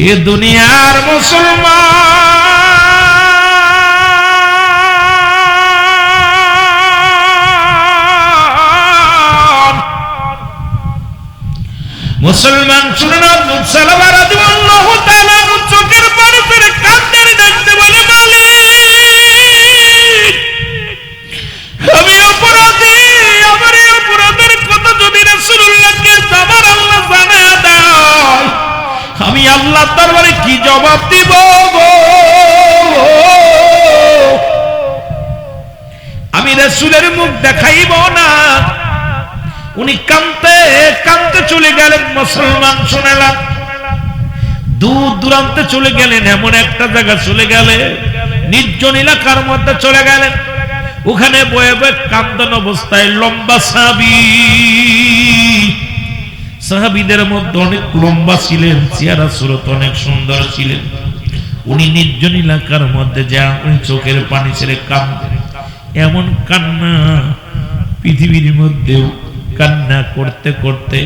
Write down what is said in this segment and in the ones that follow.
এ দুনিয়ার মুসলমান শুনে না, সালামা রাদিয়াল্লাহু তাআলা চোখের পানি ফেলে কাঁদতে দেখতে বলে, আমি অপরাধী, আমার এই অপরাধের কথা যদি রাসূলুল্লাহকে আমার আল্লাহ জানায় দেয়, আমি আল্লাহর দরবারে কি জবাব দিব গো? আমি রাসূলের মুখ দেখাইব না। উনি কাঁদতে কাঁদতে চলে গেলেন। মুসলমান শুনেলাম, দূর দূরান্তে চলে গেলেন, এমন একটা জায়গা চলে গেলেন, নির্জন এলাকার মধ্যে চলে গেলেন। ওখানে বয়ে বয়ে কান্দন অবস্থায় লম্বা সাহাবীদের মধ্যে অনেক লম্বা ছিলেন, চেহারা সুরত অনেক সুন্দর ছিলেন। উনি নির্জন এলাকার মধ্যে যা উনি চোখের পানি ছেড়ে কাঁদতেন। এমন কান্না পৃথিবীর মধ্যেও কান্না করতে করতে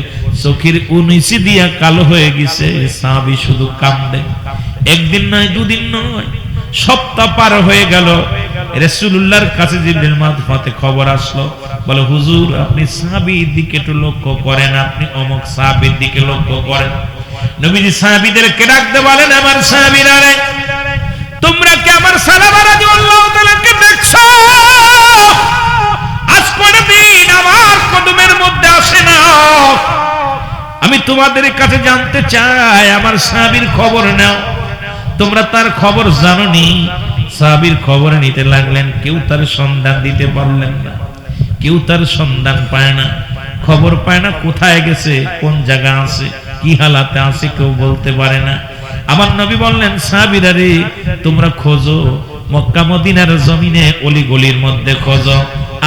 চোখের উনিশি দিয়া কালো হয়ে গেছে। সাহাবী শুধু কান্দে। একদিন নয়, দুদিন নয়, সপ্তাহ পার হয়ে গেল। রাসূলুল্লাহর কাছে জিবরিল মারফতে খবর আসলো, বলে হুজুর আপনি সাহাবীর দিকে একটু লক্ষ্য করেন, আপনি অমুক সাহাবীর দিকে লক্ষ্য করেন। নবীজি সাহাবীদেরকে ডাকতে বলেন, আমার সাহাবীরা রে, তোমরা কি আমার সালামা রাদিয়াল্লাহু তাআলাকে দেখছো? আজ কোনদিন আমার কদমের মধ্যে আসে না। আমি তোমাদের কাছে জানতে চাই, আমার সাহাবীর খবর নাও। তোমরা তার খবর জানোনি। সাহাবীর খবর নিতে লাগলেন। কেউ তার সন্ধান দিতে পারলেন না, কেউ তার সন্ধান পায় না, খবর পায় না, কোথায় গেছে, কোন জায়গা আছে, কি হালাতে আছে, কেউ বলতে পারে না। আমার নবী বললেন, সাহাবীরা রে, তোমরা খোঁজো, মক্কা মদিনার জমিনে অলি গলির মধ্যে খোঁজো।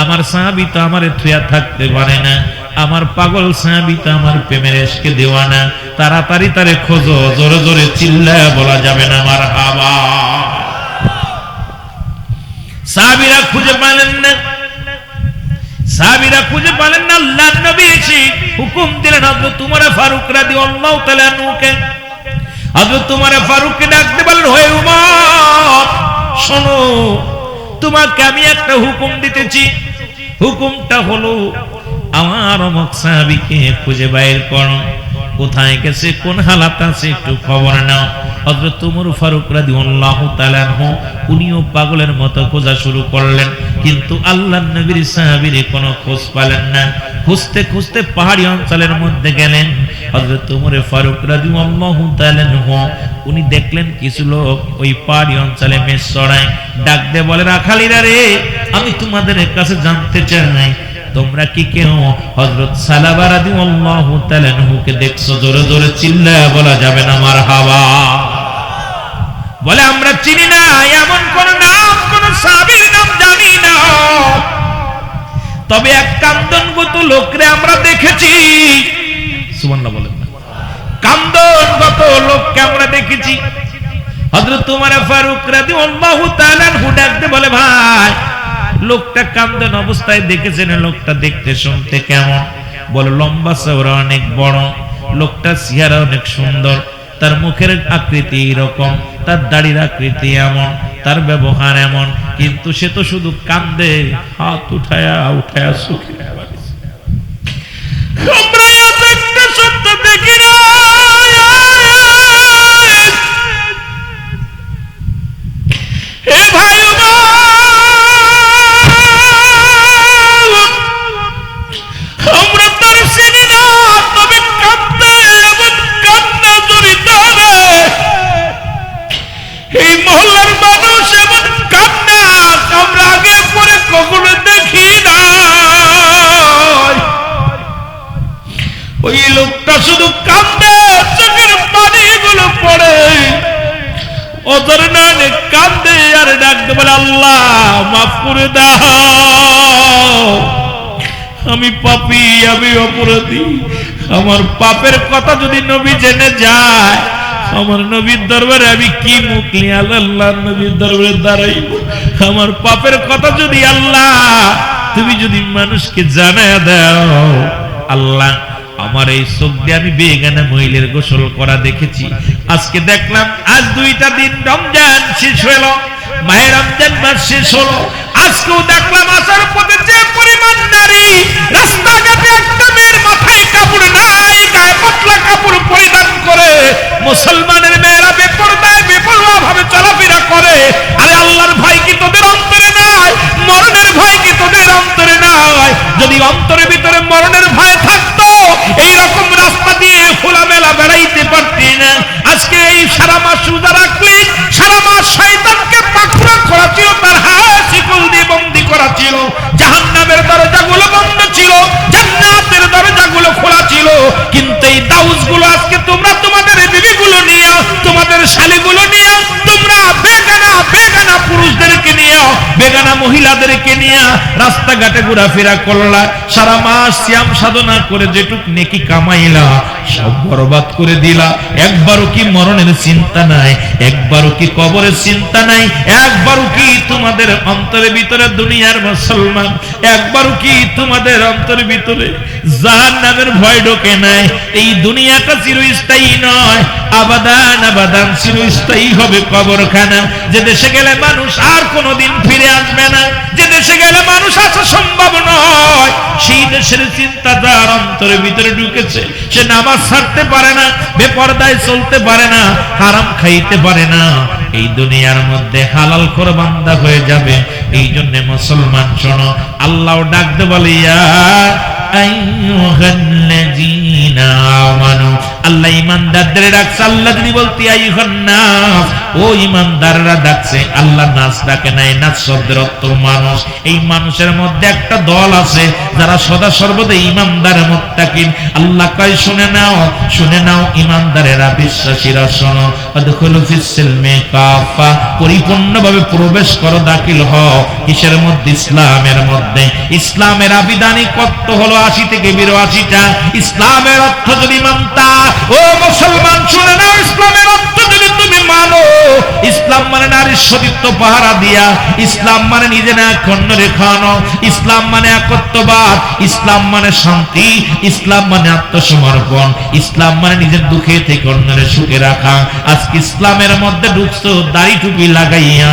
আমার সাহাবী তো আমারে থুয়া থাকতে পারে না, আমার পাগল সাহাবী তো আমার প্রেমের এশকে দেওয়ানা। তাড়াতাড়ি তারে খোঁজো, জোরে জোরে চিল্লায় বলা যাবে না মারহাবা। সাহাবীরা খুঁজে পেলেন না, সাহাবীরা খুঁজে পেলেন না। আল্লাহর নবী এসে হুকুম দিলেন হযরত উমর ফারুক রাদিয়াল্লাহু তাআলা আনহুকে। হযরত উমর ফারুককে ডাকতে বললেন, হে উমর, শোনো, তোমাকে আমি একটা হুকুম দিতেছি। হুকুমটা হলো, আমার অমুক সাহাবীকে খুঁজে বাইর করো, কোথায় গেছে, কোন হালাত আছে, একটু খবর নাও। হযরত উমর ফারুক রাদিয়াল্লাহু তাআলা আনহু উনিও পাগলের মতো খোঁজা শুরু করলেন, কিন্তু আল্লাহর নবীর সাহাবীর কোনো খোঁজ পেলেন না। খুঁজতে খুঁজতে পাহাড়ি অঞ্চলের মধ্যে গেলেন। হযরত উমর ফারুক রাদিয়াল্লাহু তাআলা আনহু উনি দেখলেন কিছু লোক ওই পাহাড়ি অঞ্চলে মেষ চড়ায়। ডাক দিয়ে বলে, রাখালিরা রে, আমি তোমাদের কাছে জানতে চাই, তোমরা কি কেউ হযরত সালামা রাদিয়াল্লাহু তাআলা আনহুকে দেখছো? জোরে জোরে চিল্লায় বলা যাবে না মারহাবা। বলে, আমরা চিনি না, এমন কোন নাম, কোন সাহাবীর নাম জানি না, তবে এক কান্দনগত লোকরে আমরা দেখেছি। সুবহানাল্লাহ বলেন না? কান্দনগত লোককে আমরা দেখেছি। হযরত উমর ফারুক রাদিয়াল্লাহু তাআলা আনহু ডাকতে বলে, ভাই, লোকটা কান্দন অবস্থায় দেখেছেন, লোকটা দেখতে শুনতে কেমন? বলে, লম্বা চওড়া, অনেক বড়। লোকটা চেহারা অনেক সুন্দর, তার মুখের আকৃতি এরকম, তার দাড়ির আকৃতি এমন, তার ব্যবহার এমন, কিন্তু সে তো শুধু কান্দে, হাত উঠায়া উঠায়া সুখে। আমরা একটা সত্য দেখি না। হে ভাই, আমরা তার চিনি না, তবে কান্দে, এমন কান্না জড়িত রে। এই মহল্লার মানুষ এমন কান্না আমরা আগে পরে কখনো দেখি না। ওই লোকটা শুধু কান্দে, চোখের পানিগুলো পড়ে, ওদের নামে কান্দে আর ডাকতে বলে, আল্লাহ মাফ করে দাও, আমি পাপী, আমি অপরাধী। আমার পাপের কথা যদি নবী জেনে যায়, আমার নবীর দরবারে আমি কি মুখ নিয়ে আল্লাহর নবীর দরবারে দাঁড়াইব? আমার পাপের কথা যদি আল্লাহ তুমি যদি মানুষকে জানায় দাও, আল্লাহ আমার এই চোখ দিয়ে আমি বেগানা মহিলার গোসল করা দেখেছি। আজকে দেখলাম আজ 2টা দিন রমজান শেষ হলো, মাহে রমজান মাস শেষ হলো, আজকেও দেখলাম আসার পথে যে পরিমাণ নারী রাস্তাঘাটে একটা মেয়ের মাথায় কাপড় নাই, গায়ে পাতলা কাপড় পরিধান করে মুসলমানের মেয়েরা বেপরদায় বেপরোয়া ভাবে চলাফেরা করে। আরে আল্লাহর ভয় কি তোদের অন্তরে নাই? মরণের ভয় কি তোদের অন্তরে নাই? যদি অন্তরের ভিতরে মরণের ভয় থাকতো এইরকম রাস্তা দিয়ে খোলামেলা বেড়াইতে পারতি না। আজকে এই সারা মাস রোজা রাখলি, সারা মাস শয়তানকে পাকড়া করা ছিল, তার হাত শিকল দিয়ে বন্দী করা ছিল, জাহান্নামের দরজাগুলো বন্ধ ছিল, জান্নাতের দরজাগুলো খোলা ছিল। কিন্তু এই দাউসগুলো আজকে তোমরা তোমাদের বিবিগুলো নিয়ে, তোমাদের শালীগুলো নিয়ে, তোমরা বেগানা বেগানা পুরুষদেরকে নিয়ে, বেগানা মহিলাদেরকে নিয়ে রাস্তাঘাটে ঘোরাফেরা করলা, সারা মাস সিয়াম সাধনা করে যেটুক নেকি কামাইলা সব বরবাদ করে দিলা। একবারও কি মরণের চিন্তা নাই? একবারও কি কবরের চিন্তা নাই? একবারও কি তোমাদের অন্তরের ভিতরে দুনিয়ার মুসলমান, একবারও কি তোমাদের অন্তরের ভিতরে জাহান্নামের ভয় ঢোকে নাই? এই দুনিয়াটা চিরস্থায়ী নয়, আবাদান আবাদান চিরস্থায়ী হবে কবরখানা। যে দেশে গেলে মানুষ আর কোনোদিন ফিরে আসবে না, যে দেশে গেলে মানুষ আসা সম্ভব নয়, সেই দেশের চিন্তা যার অন্তরের ভিতরে ঢুকেছে, সে নামাজ ছাড়তে পারে না, বেপরদায় চলতে পারে না, হারাম খাইতে পারে না, এই দুনিয়ার মধ্যে হালাল করে বান্দা হয়ে যাবে। এই জন্য মুসলমান শোনো, আল্লাহ ডাকতে বলে ইয়া আইয়ুহাল্লাযীনা আমানু, আল্লাহ ঈমানদারদের ডাকছে। আল্লাহ যদি বলতে আইয়ুহান নাস, ও ঈমানদাররা ডাকছে, আল্লাহ নাস ডাকে নাই। নাস শব্দের অর্থ মানুষ। এই মানুষের মধ্যে একটা দল আছে যারা সদা সর্বদা ঈমানদার মুত্তাকিন। আল্লাহ কয় শুনে নাও, শুনে নাও ঈমানদারেরা, বিশ্বাসীরা শোনো, আদখুলু ফিস সিলমি কাফা, পরিপূর্ণভাবে প্রবেশ করো, দাখিল হও কিসের মধ্যে? ইসলামের মধ্যে। ইসলামের আবিধানিক অর্থ হলো 80 থেকে 82টা। ইসলামের অর্থ যদি মানতা, ও মুসলমান শুনে নাও, ইসলামের অর্থ যদি তুমি মানো, ইসলাম মানে নারীর সতীত্ব পাহারা দিয়া, ইসলাম মানে নিজে না খণ্ড রেখানো, ইসলাম মানে একত্ববাদ, ইসলাম মানে শান্তি, ইসলাম মানে আত্মসমর্পণ, ইসলাম মানে নিজের দুঃখে থেকে অন্যের সুখে রাখা। আজকে ইসলামের মধ্যে ঢুকছো দাড়ি টুপি লাগাইয়া,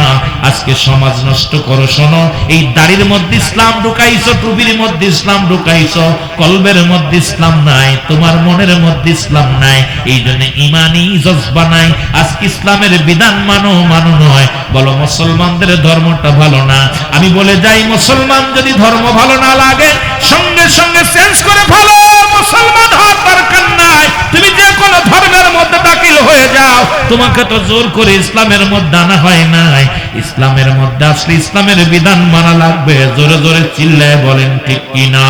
আজকে সমাজ নষ্ট করো। শোনো, এই দাড়ির মধ্যে ইসলাম ঢুকাইছো, টুপির মধ্যে ইসলাম ঢুকাইছো, কলবের মধ্যে ইসলাম নাই, তোমার মনের মধ্যে ইসলাম নাই। এই জন্য ইমানি জজবা নাই। আজকে ইসলামের বিধান মানো, মানো নয়, বলো মুসলমানদের ধর্মটা ভালো না। আমি বলে যাই, মুসলমান যদি ধর্ম ভালো না লাগে, সঙ্গে সঙ্গে চেঞ্জ করে ভালো মুসলমান হওয়ার দরকার নাই। তুমি যে কোনো ধর্মের মধ্যে দাখিল হয়ে যাও, তোমাকে তো জোর করে ইসলামের মধ্যে আনা হয় নাই। ইসলামের মধ্যে আসলে ইসলামের বিধান মানা লাগবে। জোরে জোরে চিল্লায় বলেন ঠিক কিনা?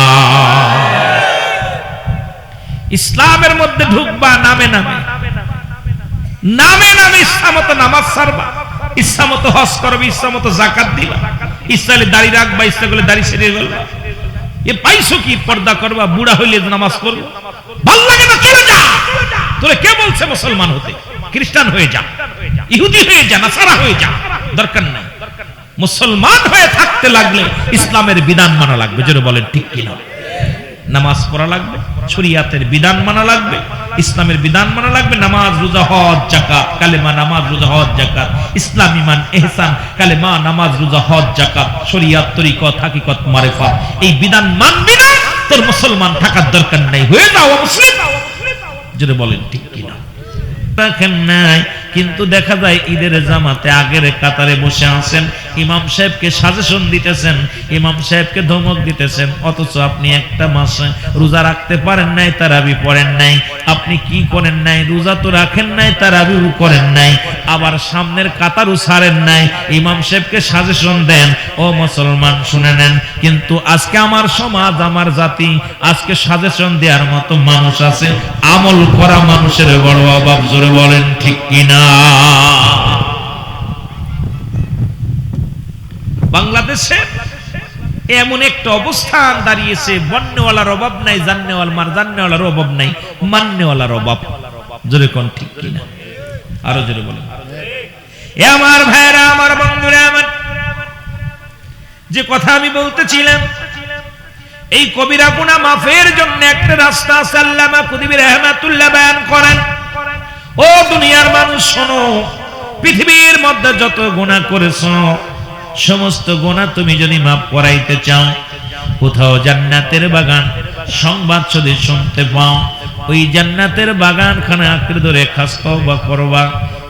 ইসলামের মধ্যে ঢুকবা নামে নামে, নামে নামে ইচ্ছা মতো নামাজ ছাড়বা, ইচ্ছা মতো হজ করবে, ইচ্ছা মতো যাকাত দিবা, ইচ্ছা হলে দাড়ি রাখবা, ইচ্ছা করলে দাড়ি ছেড়ে ফেলবা। এ পাইছো কি? পর্দা করবা, বুড়া হইলে নামাজ পড়বো, ভাল লাগে না চলে যা। তোরে কে বলছে মুসলমান হতে? খ্রিস্টান হয়ে যা, ইহুদি হয়ে যা, নাসারা হয়ে যা, দরকার নাই। মুসলমান হয়ে থাকতে লাগলে ইসলামের বিধান মানা লাগবে। যেটা বলেন ঠিক কিনা? নামাজ পড়া লাগবে, শরিয়াতের বিধান মানা লাগবে, ইসলামের বিধান মানা লাগবে। নামাজ, রোজা, হজ, যাকাত, কালেমা, নামাজ, রোজা, হজ, যাকাত, ইসলাম, ঈমান, ইহসান, কালেমা, নামাজ, রোজা, হজ, যাকাত, শরিয়াত, তরিকত, হাকিকত, মারিফাত, এই বিধান মানবি না, তোর মুসলমান থাকার দরকার নাই, হয়ে যাও মুসলিম। যেটা বলেন ঠিক কিনা? দেখেন নাই, কিন্তু দেখা যায় ঈদের জামাতে আগের কাতারে বসে আছেন, ইমাম সাহেবকে সাজেশন দিতেছেন, ইমাম সাহেবকে ধমক দিতেছেন, অথচ আপনি একটা মাস রোজা রাখতে পারেন নাই, তারাবি পড়েন নাই। আপনি কি করেন নাই? রোজা তো রাখেন নাই, তারাবিও করেন নাই, আবার সামনের কাতারও ছাড়েন নাই, ইমাম সাহেবকে সাজেশন দেন। ও মুসলমান শুনে নেন, কিন্তু আজকে আমার সমাজ, আমার জাতি, আজকে সাজেশন দেওয়ার মতো মানুষ আছে, আমল করা মানুষের বড় অভাব। জোরে বলেন ঠিক কিনা? বাংলাদেশে এমন একটা অবস্থান দাঁড়িয়েছে, বন্যওয়ালার অভাব নাই, জান্নেওয়ালার অভাব নাই, মান্যওয়ালার অভাব। জোরে কোন ঠিক কিনা? আরো জোরে বলেন। এ আমার ভাইরা, আমার বন্ধুরা, আমার যে কথা আমি বলতেছিলাম, এই কবিরা গুনাহ মাফের জন্য একটা রাস্তা আছে, আল্লামা কুতুবী রাহমাতুল্লাহ বয়ান করেন। ও দুনিয়ার মানুষ শোনো, পৃথিবীর মধ্যে যত গুনাহ করেছো সমস্ত গুনাহ তুমি যদি মাফ করাইতে চাও, কোথাও জান্নাতের বাগান সংবাদ যদি শুনতে পাও, ওই জান্নাতের বাগানখানে আঁকড়ে ধরে খাস তওবা করবা।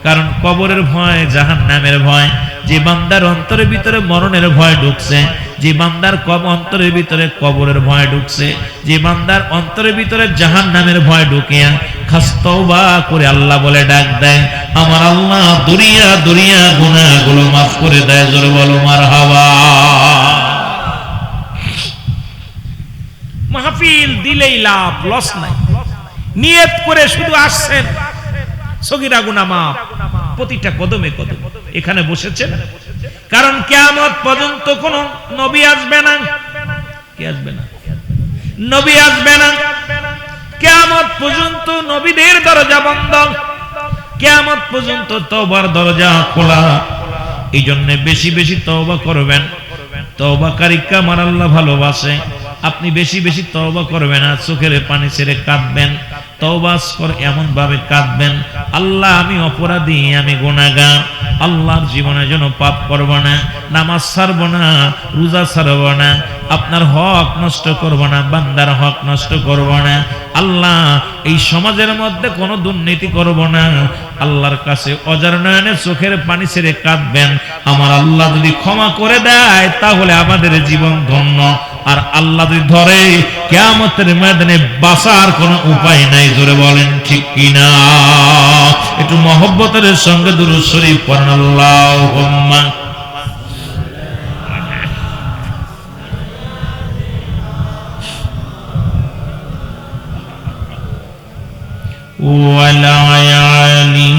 কারণ কবরের ভয়, জাহান্নামের ভয়, যে বান্দার অন্তরের ভিতরে মরণের ভয় ঢুকছে, যে বান্দার অন্তরের ভিতরে কবরের ভয় ঢুকছে, যে বান্দার অন্তরের ভিতরে জাহান্নামের ভয় ঢুকিয়া খাস তওবা করে আল্লাহ বলে ডাক দেয়, আমার আল্লাহ দুনিয়া দুনিয়া গুনাহগুলো মাফ করে দেয়। জোরে বলো মারহাবা। মাহফিল দিলেই লাভ, লস নাই। নিয়ত করে শুধু আসছেন, সগীরা গুনাহ মাফ, প্রতিটা কদমে কদম এখানে বসেছেন। কারণ কিয়ামত পর্যন্ত কোন নবী আসবে না। কে আসবে না? নবী আসবে না। কিয়ামত পর্যন্ত নবীদের দরজা বন্ধ, কিয়ামত পর্যন্ত তওবার দরজা খোলা। এই জন্য বেশি বেশি তওবা করবেন। তওবাকারীকে আমার আল্লাহ ভালোবাসে। আপনি বেশি বেশি তওবা করবেন, আর চোখের পানি ছেড়ে কাঁদবেন। তওবা করে এমন ভাবে কাঁদবেন, আল্লাহ আমি অপরাধী, আমি গুনাহগার, আল্লাহর জীবনে যেন পাপ করব না, নামাজ ছাড়ব না, রোজা ছাড়ব না, আপনার হক নষ্ট করব না, বান্দার হক নষ্ট করব না, আল্লাহ এই সমাজের মধ্যে কোনো দুর্নীতি করব না। আল্লাহর কাছে অজার নয়নে চোখের পানি ছেড়ে কাঁদবেন। আমার আল্লাহ যদি ক্ষমা করে দেয় তাহলে আমাদের জীবন ধন্য, আর আল্লাহ যদি ধরে কিয়ামতের ময়দানে বাঁচার কোনো উপায় নাই। জোরে বলেন ঠিক কিনা? একটু মহব্বতের সঙ্গে দুরূদ শরীফ পড়েন। আল্লাহুম্মা ওয়ালা আলি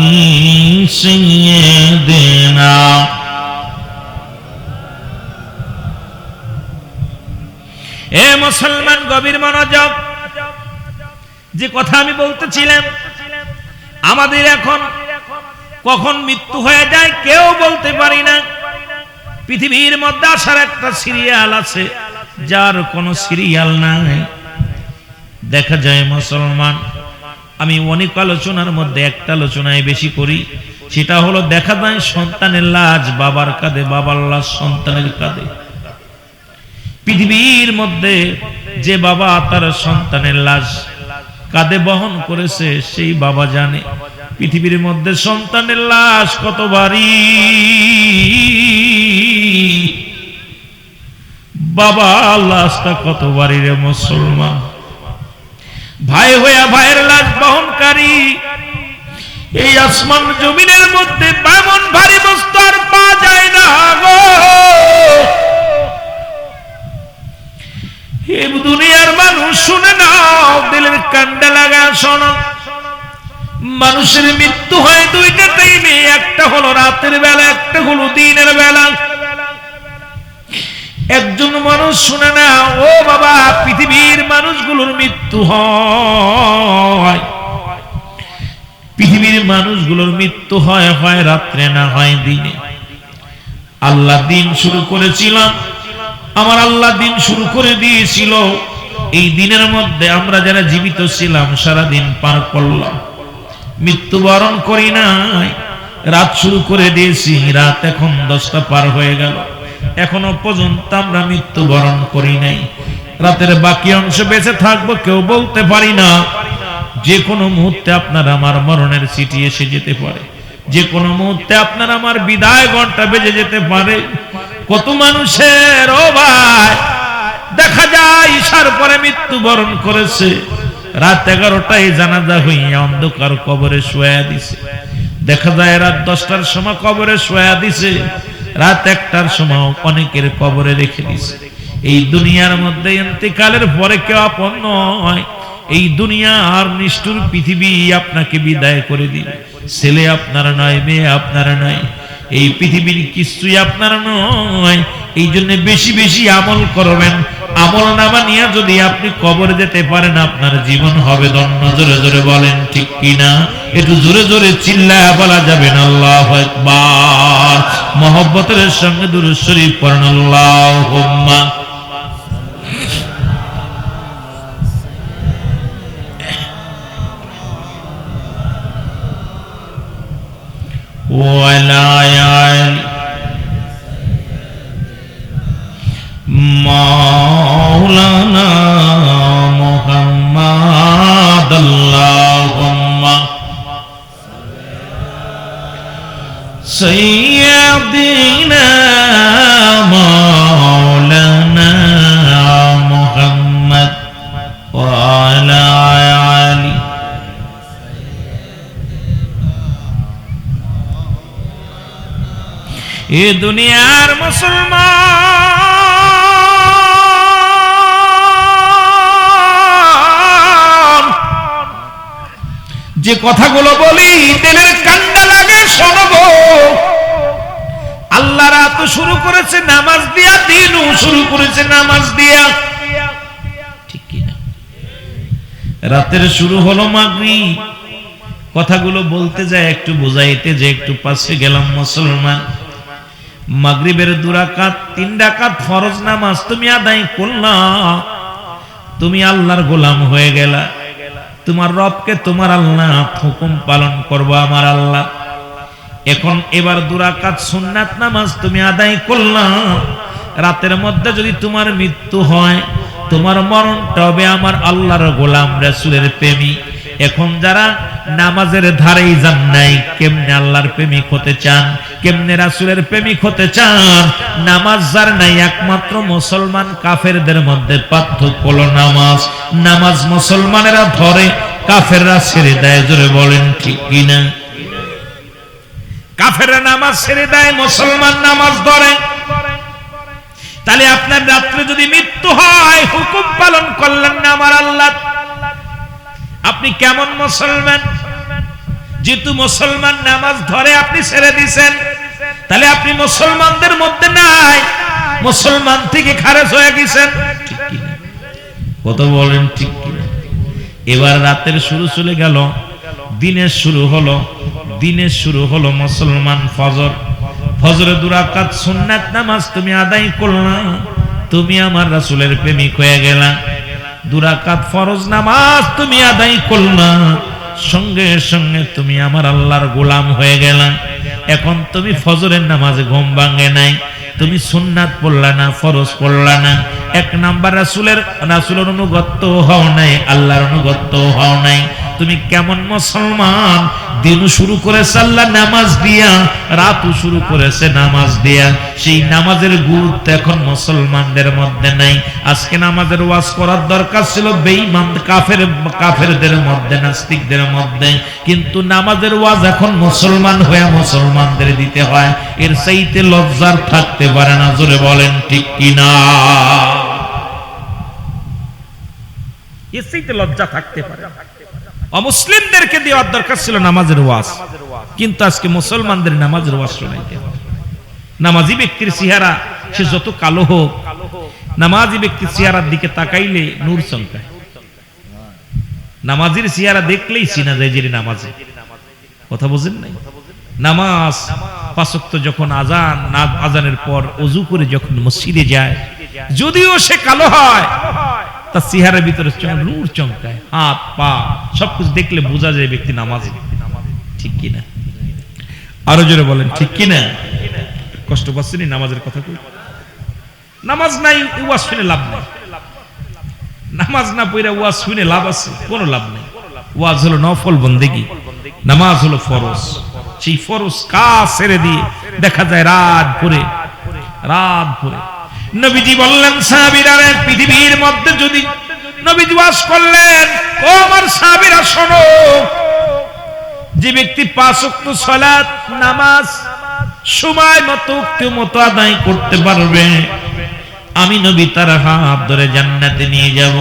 সাইয়্যিদিনা। এ মুসলমান, গভীর মনোযোগ। যে কথা আমি বলতেছিলাম, আমাদের এখন কখন মৃত্যু হয়ে যায় কেউ বলতে পারি না। পৃথিবীর মধ্যে আসার একটা সিরিয়াল আছে, যার কোনো সিরিয়াল নাই। দেখা যায় মুসলমান, আমি অনেক আলোচনার মধ্যে একটা আলোচনায় বেশি করি, সেটা হলো দেখা যায় সন্তানের লাশ বাবার কাঁধে, বাবার লাশ সন্তানের কাঁধে। পৃথিবীর মধ্যে যে বাবা তার সন্তানের লাশ কাঁধে বহন করেছে সেই বাবা জানে পৃথিবীর মধ্যে সন্তানের লাশ কত ভারী। বাবা লাশটা কত ভারী রে মুসলমান। ভাই হইয়া ভাইয়ের লাশ বহনকারী এই আসমান জমিনের মধ্যে এমন ভারী বস্তু আর পাওয়া যায় না গো। এই দুনিয়ার মানুষ শুনে নাও, দিলের কান্ডা লাগা শোনো। মানুষের মৃত্যু হয় দুইটা টাইমে, একটা হলো রাতের বেলা, একটা হলো দিনের বেলা। একজন মানুষ শুনে না, ও বাবা, পৃথিবীর মানুষগুলোর মৃত্যু হয়, পৃথিবীর মানুষগুলোর মৃত্যু হয় হয় রাত্রে না হয় দিনে। আল্লাহ দিন শুরু করেছিলাম, আমার আল্লাহ দিন শুরু করে দিয়েছিল। এই দিনের মধ্যে আমরা যারা জীবিত ছিলাম সারা দিন পার করলাম, মৃত্যুবরণ করি নাই। রাত শুরু করে দিয়েছি, রাত এখন 10টা পার হয়ে গেল, এখনো পর্যন্ত আমরা মৃত্যুবরণ করি নাই। রাতের বাকি অংশ বেঁচে থাকবো কেউ বলতে পারি না। যে কোনো মুহূর্তে আপনার আমার মরণের চিঠি এসে যেতে পারে, যে কোনো মুহূর্তে আপনার আমার বিদায় ঘন্টা বেজে যেতে পারে। কত মানুষের ও ভাই দেখা যায় ঈশার পরে মৃত্যুবরণ করেছে, রাত 11টায় জানাজা হইয়া অন্ধকার কবরে শোয়া দিছে। দেখা যায় রাত 10টার সময় কবরে শোয়া দিছে, রাত 1টার সময় অনেকের কবরে রেখে দিছে। এই দুনিয়ার মধ্যে ইন্তেকালের পরে কেউ আপন নয়। এই দুনিয়া আর নিষ্ঠুর পৃথিবী আপনাকে বিদায় করে দিবে। ছেলে আপনার নয়, মেয়ে আপনার নয়, এই পৃথিবীর কিছুই আপনার নয়। এই জন্য বেশি বেশি আমল করবেন। আমল নামা নিয়ে যদি আপনি কবরে যেতে পারেন, আপনার জীবন হবে ধন্য। জোরে জোরে বলেন ঠিক কিনা? একটু জোরে জোরে চিল্লায়া বলা যাবে না আল্লাহু আকবার। মহব্বতের সঙ্গে দুরূদ শরীফ পড়েন। আল্লাহুম্মা وعلى آل مولانا محمد اللهم سيدنا مولانا محمد وعلى آل ये दुनियार মুসলমান যে কথাগুলো বলি দিলের কান্না লাগে শোনবো। আল্লাহ রাত শুরু করেছে নামাজ দিয়া, দিনও শুরু করেছে নামাজ দিয়া, ঠিক কি না? রাতের শুরু হলো মাগরিব, কথাগুলো বলতে যায় একটু বুঝাইতে যে একটু পাশে গেলাম। মুসলমান, মাগরিবের 2 রাকাত 3 রাকাত ফরজ নামাজ তুমি আদায় করলা, তুমি আল্লাহর গোলাম হয়ে গেলা। তোমার রবকে তোমার আল্লাহ হুকুম পালন করবো আমার আল্লাহ। এখন এবার 2 রাকাত সুন্নাত নামাজ তুমি আদায় করলা। রাতের মধ্যে যদি তোমার মৃত্যু হয়, তোমার মরণটা হবে আমার আল্লাহর গোলাম রাসূলের প্রেমী। এখন যারা নামাজের ধারেই যান নাই, কেমনে আল্লাহর প্রেমিক হতে চান, কেমনে রাসূলের প্রেমিক হতে চান? নামাজ যার নাই, একমাত্র মুসলমান কাফেরদের মধ্যে পার্থক্য হলো নামাজ। নামাজ মুসলমানেরা ধরে, কাফেররা ছেড়ে দেয়। জোরে বলেন ঠিক কিনা? কাফেররা নামাজ ছেড়ে দেয়, মুসলমান নামাজ ধরে। তাহলে আপনার রাত্রে যদি মৃত্যু হয়, হুকুম পালন করলেন না আমার আল্লাহ, আপনি কেমন মুসলমান? যেহেতু মুসলমান নামাজ ধরে আপনি ছেড়ে দিয়েছেন, তাহলে আপনি মুসলমানদের মধ্যে নাই, মুসলমান থেকে খারেজ হয়ে গেছেন। ঠিক কি না? কত বলেন ঠিক কি না? এবার রাতের শুরু চলে গেল, দিনের শুরু হলো। দিনের শুরু হলো মুসলমান ফজর। ফজরে 2 রাকাত সুন্নাত নামাজ তুমি আদায় করলা, তুমি আমার রাসূলের প্রেমিক হয়ে গেলা। 2 রাকাত ফরজ নামাজ তুমি আদায় করলা, সঙ্গে সঙ্গে তুমি আমার আল্লাহর গোলাম হয়ে গেলা। এখন তুমি ফজরের নামাজে ঘুম ভাঙে নাই, তুমি সুন্নাত পড়লা না, ফরজ পড়লা না। 1 নাম্বার রাসূলের অনুগত হও নাই, আল্লাহর অনুগত হও নাই। তুমি কেমন মুসলমান? দিনও শুরু করেছে আল্লাহ নামাজ দিয়া, রাতও শুরু করেছে নামাজ দিয়া। সেই নামাজের গুরুত্ব এখন মুসলমানদের মধ্যে নাই। আজকে নামাজের ওয়াজ করার দরকার ছিল বেঈমান কাফেরদের মধ্যে, নাস্তিকদের মধ্যে, কিন্তু নামাজের ওয়াজ এখন মুসলমান হয়ে মুসলমানদের দিতে হয়। এর চাইতে লজ্জার থাকতে পারে না। জোরে বলেন ঠিক কিনা? এর চাইতে লজ্জা থাকতে পারে? অমুসলিমদেরকে দেওয়ার দরকার ছিল নামাজের ওয়াজ, কিন্তু আজকে মুসলমানদের নামাজের ওয়াজ শোনাইতে হয়। নামাজি ব্যক্তির চেহারা সে যত কালো হোক, নামাজি ব্যক্তির চেহারার দিকে তাকাইলে নূর চমকায়। নামাজির চেহারা দেখলেই চিনা যায় যে নামাজি। কথা বুঝেন নাই? নামাজ 5 ওয়াক্ত যখন আজানের পর ওযু করে যখন মসজিদে যায়, যদিও সে কালো হয়, তার চেহারার ভিতরে নূর চমকায়। হাত পা সবকিছু দেখলে বোঝা যায় ব্যক্তি নামাজি। ঠিক কিনা? আরো জোরে বলেন ঠিক কিনা? কষ্ট পাচ্ছেন নামাজের কথা কই? নামাজ নাই, ওয়াজ শুনে লাভ নেই। নামাজ না পড়ে ওয়াজ শুনে লাভ আছে? কোনো লাভ নেই। ওয়াজ হলো নফল বন্দেগী, নামাজ হলো ফরজ। সেই ফরজ কাজ ছেড়ে দিয়ে দেখা যায় রাত ভরে নবীজি বললেন সাহাবীরা, পৃথিবীর মধ্যে যদি নবীজি ওয়াজ করলেন, ও আমার সাহাবীরা শোনো, যে ব্যক্তি 5 ওয়াক্ত সালাত নামাজ সময় মতো আদায় করতে পারবে, আমি নবী তার হাত ধরে জান্নাতে নিয়ে যাব।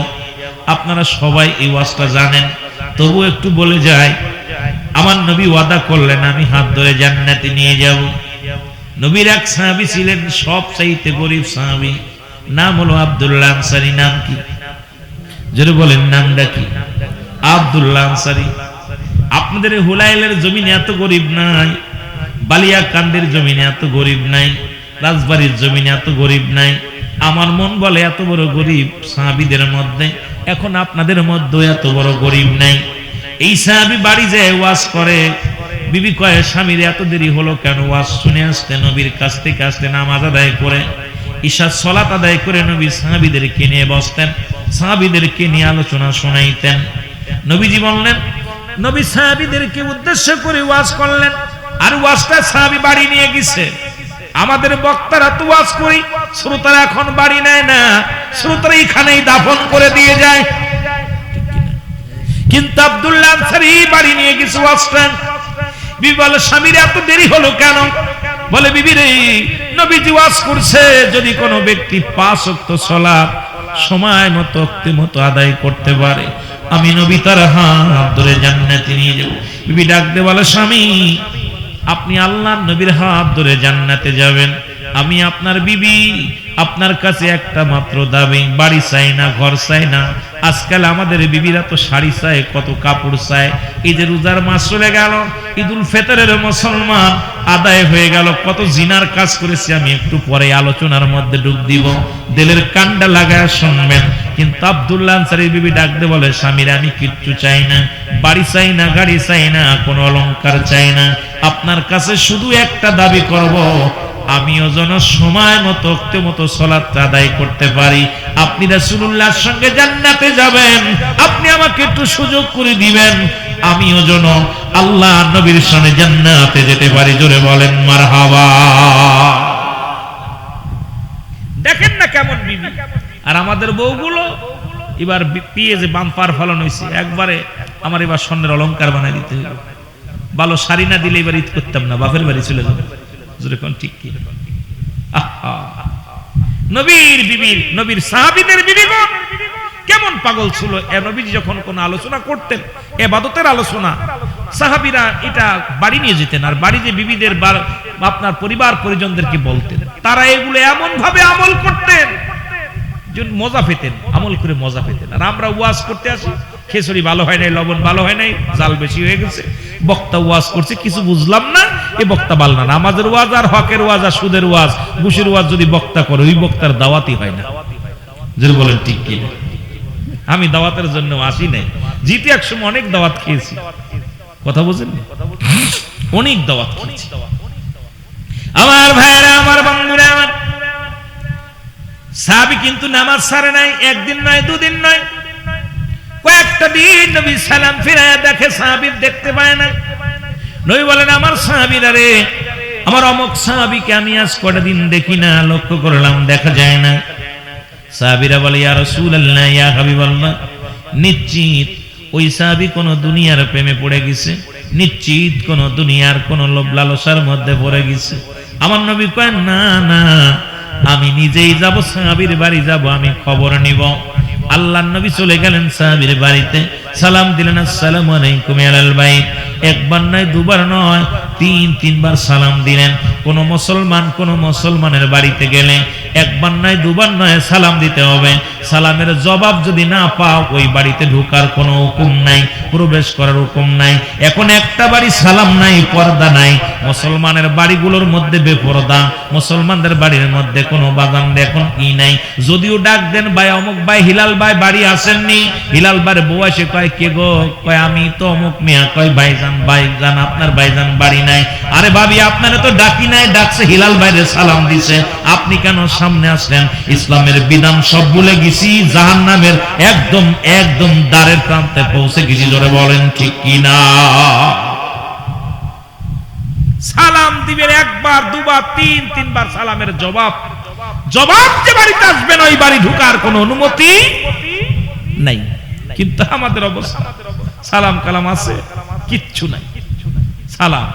আপনারা সবাই এই ওয়াজটা জানেন, তবু একটু বলে যায়, আমার নবী ওয়াদা করলেন আমি হাত ধরে জান্নাতে নিয়ে যাব। নবীর এক সাহাবী ছিলেন সবচাইতে গরীব সাহাবী, নাম হলো আব্দুল্লাহ আনসারী। নাম কি? জোরে বলেন, নামটা কি? আব্দুল্লাহ আনসারী। আপনাদের হুলাইলের জমিনে এত গরীব নাই, বালিয়াকান্দের জমিনে এত গরীব নাই, রাজবাড়ির জমিনে এত গরীব নাই। আমার মন বলে এত বড় গরীব সাহাবীদের মধ্যে এখন আপনাদের মধ্যে এত বড় গরীব নাই। এই সাহাবী বাড়ি যায় ওয়াজ করে, বিবি কয় স্বামীর এত দেরি হলো কেন? ওয়াজ শুনে আসতে, নবীর কাছ থেকে আসতে, নামাজ আদায় করে ঈশার সালাত আদায় করে নবী সাহাবীদেরকে নিয়ে বসতেন, সাহাবীদেরকে নিয়ে আলোচনা শোনাইতেন। নবীজি বললেন, নবী সাহাবীদেরকে উদ্দেশ্য করে ওয়াজ করলেন, আর ওয়াজটা সাহাবী বাড়ি নিয়ে গেছে। আমাদের বক্তারা তো ওয়াজ করি, শ্রোতারা এখন বাড়ি নেয় না, শ্রোতারা এখানেই দাফন করে দিয়ে যায়। কিন্তু আব্দুল্লাহ আনসারী বাড়ি নিয়ে গেছে ওয়াজটা। বিবি বলে, স্বামীর এত দেরি হলো কেন? বলে, বিবি রে, নবীজি ওয়াজ করছে যদি কোনো ব্যক্তি 5 ওয়াক্ত সালাত সময় মতো ওয়াক্ত মতো আদায় করতে পারে, আমি নবী তার হাত ধরে জান্নাতে নিয়ে যাব। বিবি ডাক দিয়ে বলে, স্বামী আপনি আল্লাহর নবীর হাত ধরে জান্নাতে যাবেন, আমি আপনার বিবি, আপনার কাছে একটা মাত্র দাবি, বাড়ি চাই না, ঘর চাই না। আজকাল আমাদের বিবিরা তো শাড়ি চায়, কত কাপড় চায়। ঈদের রোজার মাস চলে গেল, ঈদুল ফিতরের মুসলমান আদায় হয়ে গেল, কত জিনার কাজ করেছি, আমি একটু পরে আলোচনার মধ্যে ডুব দিব, দিলের কান্ডা লাগায় শুনবেন। কিন্তু আব্দুল্লাহ আনসারী বিবি ডাকতে বলে, স্বামীর আমি কিচ্ছু চাই না, বাড়ি চাই না, গাড়ি চাই না, কোনো অলংকার চাই না, আপনার কাছে শুধু একটা দাবি করব, আমিও যেন সময় মতো ওয়াক্ত মতো সালাত আদায় করতে পারি। আপনি রাসূলুল্লাহর সঙ্গে জান্নাতে যাবেন, আপনি আমাকে একটু সুযোগ করে দিবেন, আমিও যেন আল্লাহ নবীর সঙ্গে জান্নাতে যেতে পারি। জোরে বলেন মারহাবা। দেখেন না কেমন বিবি। আর আমাদের বউগুলো এবার পেঁয়াজে বাম্পার ফলন হয়েছে, একবারে আমার এবার স্বর্ণের অলংকার বানাই দিতে হইল, ভালো শাড়ি না দিলে এবার ঈদ করতাম না, বাপের বাড়ি চলে যাবে। ঠিক কি? নবীর বিবির, নবীর সাহাবীদের বিবিগণ কেমন পাগল ছিল। নবীজি যখন কোন আলোচনা করতেন, ইবাদতের আলোচনা, সাহাবীরা এটা বাড়ি নিয়ে যেতেন, আর বাড়িতে বিবিদের আপনার পরিবার পরিজনদেরকে বলতেন, তারা এগুলো এমন ভাবে আমল করতেন যে মজা পেতেন, আমল করে মজা পেতেন। আর আমরা ওয়াজ করতে আসি, খেসরি ভালো হয় নাই, লবণ ভালো হয় নাই, জাল বেশি হয়ে গেছে, বক্তা ওয়াজ করছে কিছু বুঝলাম না, এই বক্তা বাল না। নামাজের ওয়াজ আর হকের ওয়াজ আর সুদের ওয়াজ ঘুষের ওয়াজ যদি বক্তা করে, ওই বক্তার দাওয়াতই হয় না। যদি বলেন ঠিক কি? আমি দাওয়াতের জন্য আসি নাই, জিতে একসময় অনেক দাওয়াত খেয়েছি, কথা বুঝেন, অনেক দাওয়াত খেয়েছি। আমার ভাইরা, আমার বন্ধুরা, আমার সাহাবী কিন্তু নামাজ ছাড়ে নাই, একদিন নয়, দুদিন নয়, কয়েকটা দিন নবী সালাম ফিরায়া দেখে সাহাবীর দেখতে পায় না। নবী বলেন, আমার সাহাবীরা রে, আমার অমুক সাহাবীকে আমি আজ কয়টা দিন দেখি না, লক্ষ্য করলাম দেখা যায় না। সাহাবীরা বলে, ইয়া রাসূলুল্লাহ, ইয়া হাবিবাল্লাহ, নিশ্চিত ওই সাহাবী কোন দুনিয়ার প্রেমে পড়ে গেছে, নিশ্চিত কোন দুনিয়ার কোন লোভ লালসার মধ্যে পড়ে গেছে। আমার নবী কয়, না না, আমি নিজেই যাব, সাহাবীর বাড়ি যাব, আমি খবর নিব। আল্লাহর নবী চলে গেলেন সাহাবীর বাড়িতে, সালাম দিলেন, আসসালামু আলাইকুম আলাল বাইত। একবার নয়, দুবার নয়, 3-3বার সালাম দিলেন। কোন মুসলমানের বাড়িতে গেলে একবার নয়, দুবার নয়, সালাম দিতে হবে। সালামের জবাব যদি না পাও, ওই বাড়িতে ঢোকার কোনো হুকুম নাই, প্রবেশ করার হুকুম নাই। এখন একটা বাড়ি সালাম নাই, পর্দা নাই, মুসলমানের বাড়িগুলোর মধ্যে বেপরদা, মুসলমানদের বাড়ির মধ্যে কোনো বাগান এখন ই নাই। যদিও ডাক দেন, ভাই অমুক ভাই, হিলাল ভাই বাড়ি আসেননি, হিলাল ভাইয়ের বউ এসে কয়, কে গো? কয় আমি তো অমুক মিয়া। কয় ভাইজান আপনার ভাইজান বাড়ি নাই। আরে ভাবি, আপনারা তো ডাকি নাই, ডাকছে হিলাল ভাইরে সালাম দিছে, আপনি কেন সামনে আসলেন? ইসলামের বিধান সব ভুলে গেছি, জাহান্নামের একদম একদম দ্বারের প্রান্তে পৌঁছে গেছি। জোরে বলেন ঠিক কিনা? সালাম দিবেন একবার, দুবার, 3-3বার সালামের জবাব যে বাড়িতে আসবেন, ওই বাড়ি ঢোকার কোনো অনুমতি নাই। কিন্তু আমাদের অবস্থা, সালাম কালাম আছে, কিচ্ছু নাই। সালাম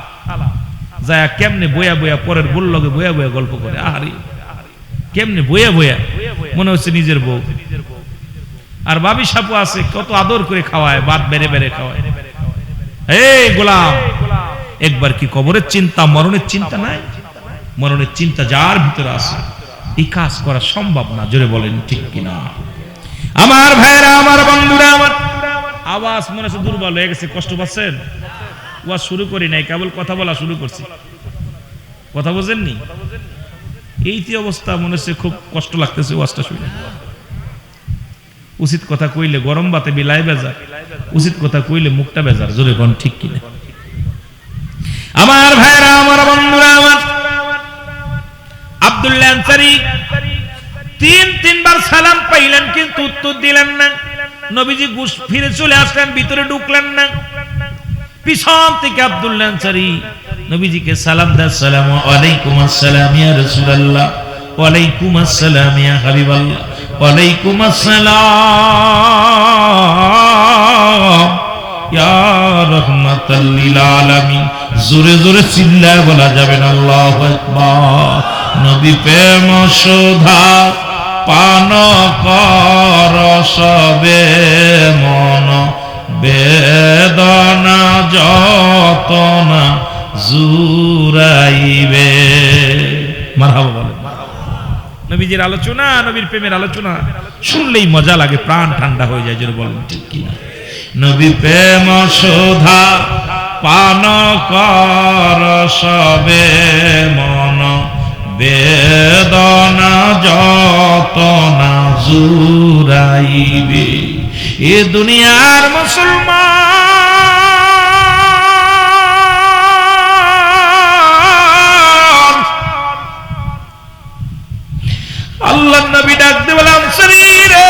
যায় কেমনে বয়া বয়া, পরের বল লগে বয়া বয়া গল্প করে, আরে কেমনে বয়া বয়া, মনে হচ্ছে নিজের বউ। আর বাবি সাপু আছে, কত আদর করে খাওয়ায়, বাদ বেড়ে বেড়ে খাওয়ায়। এই গোলাম, একবার কি কবরের চিন্তা, মরণের চিন্তা নাই? মরণের চিন্তা যার ভিতরে আছে, এই কাজ করা সম্ভব না। জোরে বলেন ঠিক কিনা? আমার ভাইরা, আমার বন্ধুরা, আমার আওয়াজ মনে হচ্ছে দুর্বল হয়ে গেছে, কষ্ট পাচ্ছেন? ওয়াজ শুরু করি নাই, কেবল কথা বলা শুরু করছি, কথা বোঝেননি? এইটি অবস্থা, মনে হচ্ছে খুব কষ্ট লাগতেছে ওয়াজটা শুনে। উচিত কথা কইলে গরম ভাতে বিলাই বেজার, উচিত কথা কইলে মুখটা বেজার। জোরে কোন ঠিক কিনা? আমার ভাইরা, আমার বন্ধুরা, আমার আব্দুল্লাহ আনসারী তিনবার সালাম পাইলেন কিন্তু উত্তর দিলেন না। নবীজি ফিরে চলে আসলেন, ভিতরে ঢুকলেন না। পিছন থেকে আব্দুল্লাহ আনসারী নবীজিকে সালাম দেয়, আসসালামু আলাইকুম, আসসালাম ইয়া রাসূলুল্লাহ, ওয়া আলাইকুম আসসালাম ইয়া হাবিবাল্লাহ, ওয়া আলাইকুম আসসালাম ইয়া রাহমাতাল লিল আলামিন। জোরে জোরে চিল্লায় বলা যাবে না আল্লাহু আকবার। নবী প্রেম সুধা পান কর সবে মন, বেদনা যতনা জুরাইবে। মারহাবা বলেন। নবীজির আলোচনা, নবীর প্রেমের আলোচনা শুনলেই মজা লাগে, প্রাণ ঠান্ডা হয়ে যায়। যেন বলেন ঠিক কিনা? নবী প্রেম সুধা পান কর সবে মন, বেদনা যতনা জুরাইবে। এ দুনিয়ার মুসলমান, আল্লাহর নবী ডাকতে বললাম, শরীরে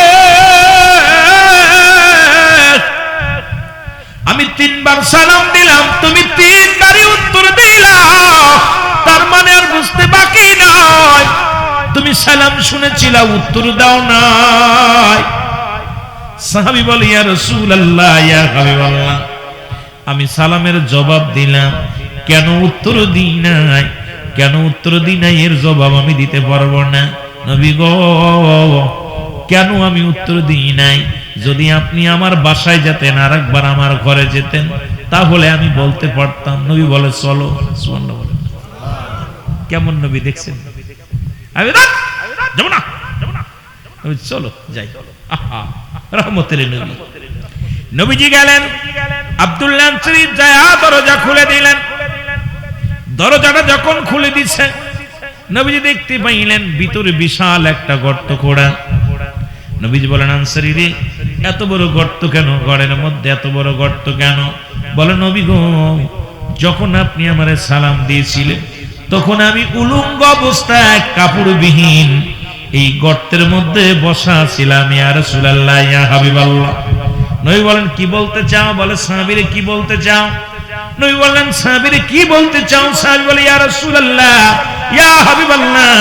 আমি তিনবার সালাম দিলাম, তুমি তিনবারই উত্তর দিলা। তার মানে আর বুঝতে বাকি নয়, তুমি সালাম শুনেছিলা, উত্তর দাও নাই। সাহাবী বলে, ইয়া রাসূলুল্লাহ, ইয়া হাবিবাল্লাহ, আমি সালামের জবাব দিলাম, কেন উত্তর দিই নাই? কেন উত্তর দিই নাই এর জবাব আমি দিতে পারবো না। নবী গো, কেন আমি উত্তর দিই নাই? যদি আপনি আমার বাসায় যেতেন, আর একবার আমার ঘরে যেতেন, তাহলে আমি বলতে পারতাম। নবী বলে, চলো। সুবহানাল্লাহ বলেন। কেমন নবী দেখছেন? আমি যাব না, চলো যাই। আহা, রহমতের নবী। নবীজি গেলেন, আব্দুল্লাহ আনসারী যায় দরজা খুলে দিলেন। দরজাটা যখন খুলে দিচ্ছে, নবীজি দেখতে পাইলেন ভিতরে বিশাল একটা গর্ত খোঁড়া। নবীজি বলেন, আনসারী রে, এত বড় গর্ত কেন? ঘরের মধ্যে এত বড় গর্ত কেন? বলে, নবী গো, যখন আপনি আমারে সালাম দিয়েছিলেন, তখন আমি উলঙ্গ অবস্থায় কাপড়বিহীন এই গর্তের মধ্যে বসা ছিলাম। ইয়া রাসূলুল্লাহ, ইয়া হাবিবাল্লাহ। নবী বলেন, কি বলতে চাও? বলে, সাহাবীরে কি বলতে চাও? নবী বললেন, সাহাবীরে কি বলতে চাও? সাহাবী বলে, ইয়া রাসূলুল্লাহ, ইয়া হাবিবাল্লাহ,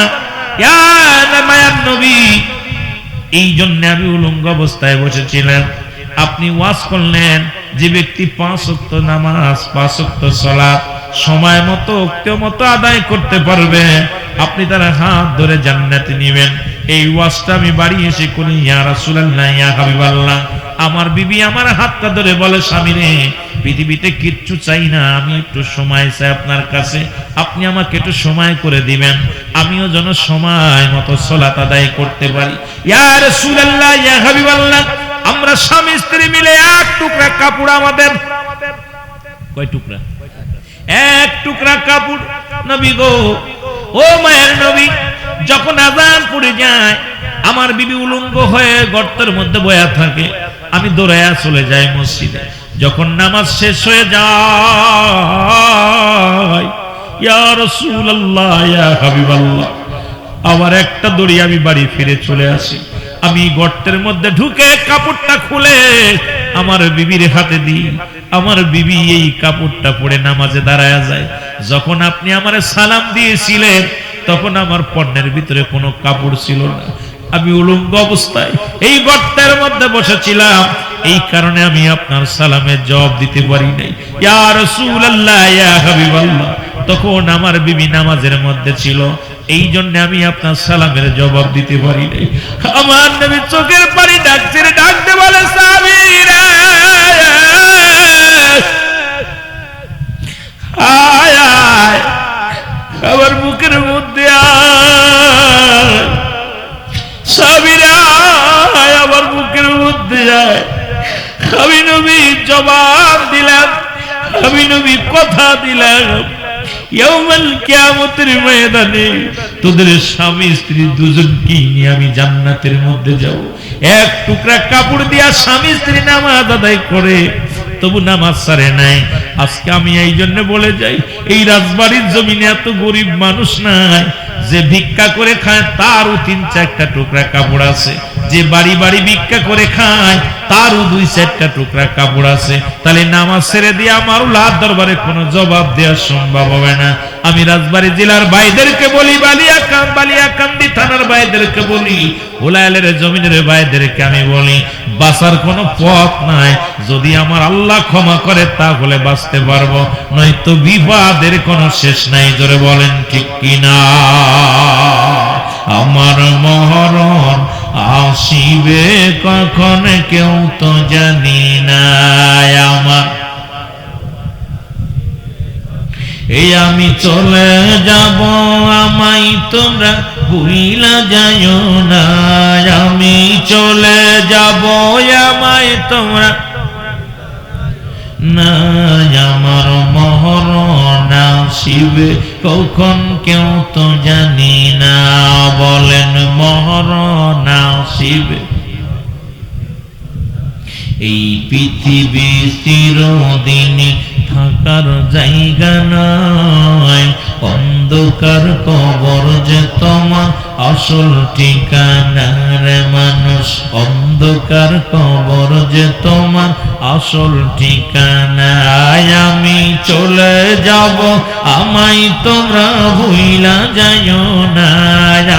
ইয়া মায়ার নবী, এই জন্য আমি উলঙ্গ অবস্থায় বসেছিলাম। আপনি ওয়াজ করলেন যে ব্যক্তি 5 ওয়াক্ত নামাজ, 5 ওয়াক্ত সালাত সময় মতো মতো আদায় করতে পারবে, আপনি তার হাত ধরে জান্নাতে নেবেন। এই ওয়াজটা আমি বাড়ি এসে করি। ইয়া রাসূলুল্লাহ, ইয়া হাবিবাল্লাহ, আমার বিবি আমার হাতটা ধরে বলে, স্বামী রে, পৃথিবীতে কিচ্ছু চাই না, আমি একটু সময় চাই আপনার কাছে, আপনি আমাকে একটু সময় করে দিবেন, আমিও যেন সময় মতো সালাত আদায় করতে পারি। ইয়া রাসূলুল্লাহ, ইয়া হাবিবাল্লাহ, আমরা স্বামী স্ত্রী মিলে এক টুকরা কাপড়, আমাদের কয় টুকরা? এক টুকরা কাপড়। নবী গো, ও মায়ের নবী, যখন আযান পড়ে যায়, আমার বিবি উলঙ্গ হয়ে গর্তের মধ্যে বয়া থাকে, আমি দৌড়াইয়া চলে যাই মসজিদে। যখন নামাজ শেষ হয়ে যায়, ইয়া রাসূলুল্লাহ, ইয়া হাবিবাল্লাহ, আবার একটা দড়ি আমি বাড়ি ফিরে চলে আসি। আমি গর্তের মধ্যে ঢুকে কাপড়টা খুলে আমার বিবির হাতে দিই। আমার বিবি এই কাপড়টা পরে নামাজে দাঁড়ায় যায়। যখন আপনি আমারে সালাম দিয়েছিলেন, তখন আমার পণ্যের ভিতরে কোনো কাপড় ছিল না, আমি উলঙ্গ অবস্থায় এই গর্তের মধ্যে বসেছিলাম। এই কারণে আমি আপনার সালামের জবাব দিতে পারি নাই। ইয়া রাসূলুল্লাহ, ইয়া হাবিবাল্লাহ, তখন আমার বিবি নামাজের মধ্যে ছিল, এই জন্য আমি আপনার সালামের জবাব দিতে পারি নাই। আমার নবী চোখের পানি ডাকছে, ডাকতে বলে, সাহাবীরা, আয় আয়, আমার বুকের মধ্যে আয়, সাহাবীরা, আমার বুকের মধ্যে আয়। আমি নবী জবাব দিলাম, আমি নবী কথা দিলাম, ইয়াউমুল কিয়ামতের ময়দানে তোদের স্বামী স্ত্রী দুজনকে নিয়ে আমি জান্নাতের মধ্যে যাব। এক টুকরা কাপড় দিয়া স্বামী স্ত্রী নামাজ আদায় করে, তবু নামাজ ছাড়ে নাই। আজকে আমি এই জন্য বলে যাই, এই রাজবাড়ির জমিনে এত গরিব মানুষ নাই যে ভিক্ষা করে খায় তারও 3-4টা টুকরা কাপড় আছে, যে বাড়ি বাড়ি ভিক্ষা করে খায় তারও 2-4টা টুকরা কাপড় আছে। তাহলে নামাজ ছেড়ে দিয়ে আমার আল্লাহর দরবারে কোনো জবাব দেওয়া সম্ভব হবে না। আমি রাজবাড়ী জেলার ভাইদেরকে বলি, বালিয়াকান্দি থানার ভাইদেরকে বলি, উলাইলের জমিনের ভাইদেরকে আমি বলি, বাঁচার কোনো পথ নাই। যদি আমার আল্লাহ ক্ষমা করে তাহলে বাঁচতে পারবো, নয়তো বিপদের কোনো শেষ নাই। জোরে বলেন ঠিক কিনা? আমার মরণ আসিবে কখন কেউ তো জানি না। আমার এই আমি চলে যাব, আমায় তোমরা ভুইলা যাইও না। আমি চলে যাব, আমায় তোমরা না। আমার মরণ আসিবে কখন কেউ তো জানি না। বলেন মরণ আসিবে। এই পৃথিবী চিরদিন থাকার জায়গা নয়, অন্ধকার কবর যে তোমার আসল ঠিকানা রে মানুষ। অন্ধকার কবর যে তোমার আসল ঠিকানা। আমি চলে যাব, আমায় তোমরা ভুইলা যাইও না।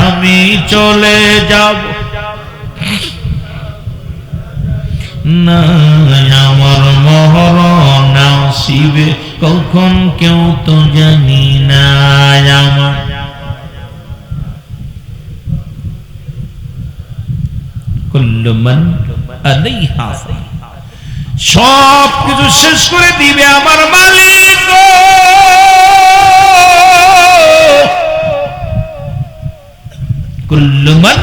আমি চলে যাব না। আমার মরণ আসিবে কখন কেউ তো জানি না। আমার কুল্লু মান আলাইহা ফান, সব কিছু শেষ করে দিবে আমার মালিক। কুল্লু মান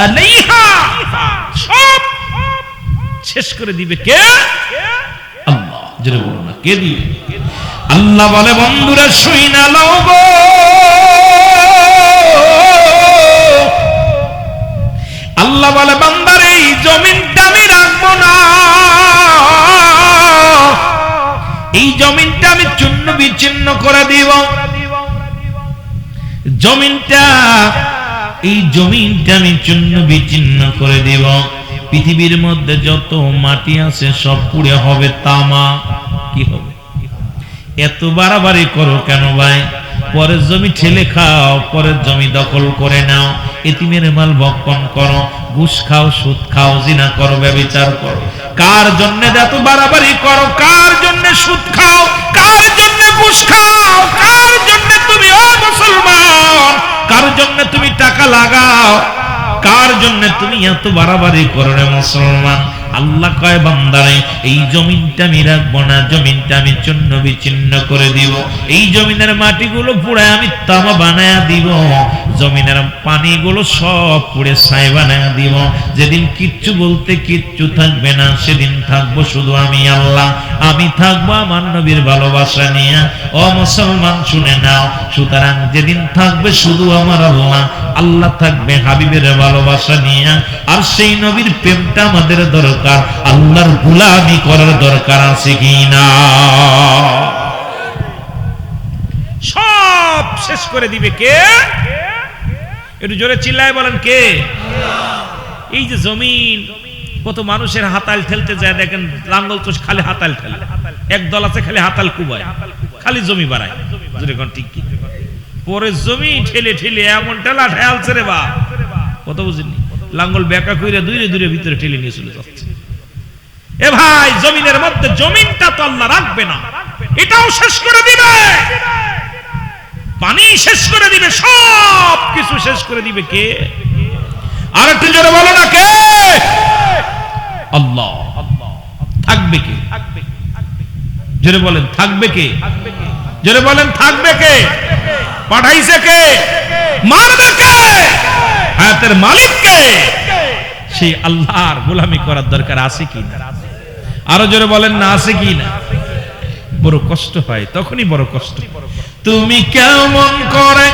আলাইহা, সব শেষ করে দিবে কে? আল্লাহ। জোরে বলুন না, কে দিবে? আল্লাহ বলে, বন্ধুরা শুইনা লও গো, আল্লাহ বলে বান্দার এই জমিনটা আমি রাখবো না। এই জমিনটা আমি চূর্ণ বিচ্ছিন্ন করে দিব। জমিনটা, এই জমিনটা আমি চূর্ণ বিচ্ছিন্ন করে দিব। পৃথিবীর মধ্যে যত মাটি আছে সব পুড়ে হবে তামা। কি হবে? এত বাড়াবাড়ি করো কেন ভাই? পরের জমি ঠেলে খাও, পরের জমি দখল করে নাও, এতিমের মাল ভক্ষণ করো, ঘুষ খাও, সুদ খাও, জিনা করো, ব্যভিচার করো। কার জন্য এত বাড়াবাড়ি করো? কার জন্য সুদ খাও? কার জন্য ঘুষ খাও? কার জন্য তুমি, ও মুসলমান, কার জন্য তুমি টাকা লাগাও? কার জন্য তুমি এত বাড়াবাড়ি করো রে মুসলমান? আল্লাহ কয় বান্দারে এই জমিনটা আমি রাখবো না, জমিনটা আমি চূর্ণ বিচ্ছিন্ন করে দিব। এই জমিনের মাটিগুলো পুড়ে আমি তামা বানায়া দিব। জমিনের পানিগুলো সব পুড়ে ছাই বানায়া দিব। যেদিন কিচ্ছু বলতে কিচ্ছু থাকবে না, সেদিন থাকবো শুধু আমি আল্লাহ। আমি থাকবো আমার নবীর ভালোবাসা নিয়ে। ও মুসলমান শুনে নাও, সুতরাং যেদিন থাকবে শুধু আমার আল্লাহ, আল্লাহ থাকবে হাবিবের ভালোবাসা নিয়ে। আর সেই নবীর প্রেমটা আমাদের দরকার, আল্লাহর গোলামি করার দরকার আছে কি না? সব শেষ করে দিবে কে? একটু জোরে চিল্লায় বলেন কে? এই যে জমিন, কত মানুষের হাতাল ঠেলতে যায় দেখেন, লাঙ্গল তো খালি হাতাল ঠেলে, একদল আছে খালি হাতাল কুবায়, খালি জমি বাড়ায়। ঠিক কি? পরে জমি ঠেলে ঠেলে এমন ঠেলা ঠেলছে রে বা, কত বুঝেননি? লাঙ্গল বেকা কইরা দূরে দূরে ভিতরে ঠেলে নিয়ে চলে যাচ্ছে। এ ভাই, জমিনের মধ্যে জমিনটা তো আল্লাহ রাখবে না, এটাও শেষ করে দিবে। পানি শেষ করে দিবে, সব কিছু শেষ করে দিবে কে? আর একটু জোরে বলো না কে? আল্লাহ। থাকবে কে? জোরে বলেন থাকবে কে? জোরে বলেন থাকবে কে? পাঠাইছে কে? মারবে কে? হায়াতের মালিক কে? সেই আল্লাহর গোলামি করার দরকার আছে কি না? আরো জোরে বলেন না, আছে কি না? বড় কষ্ট হয়, তখনই বড় কষ্ট। তুমি কেমন করে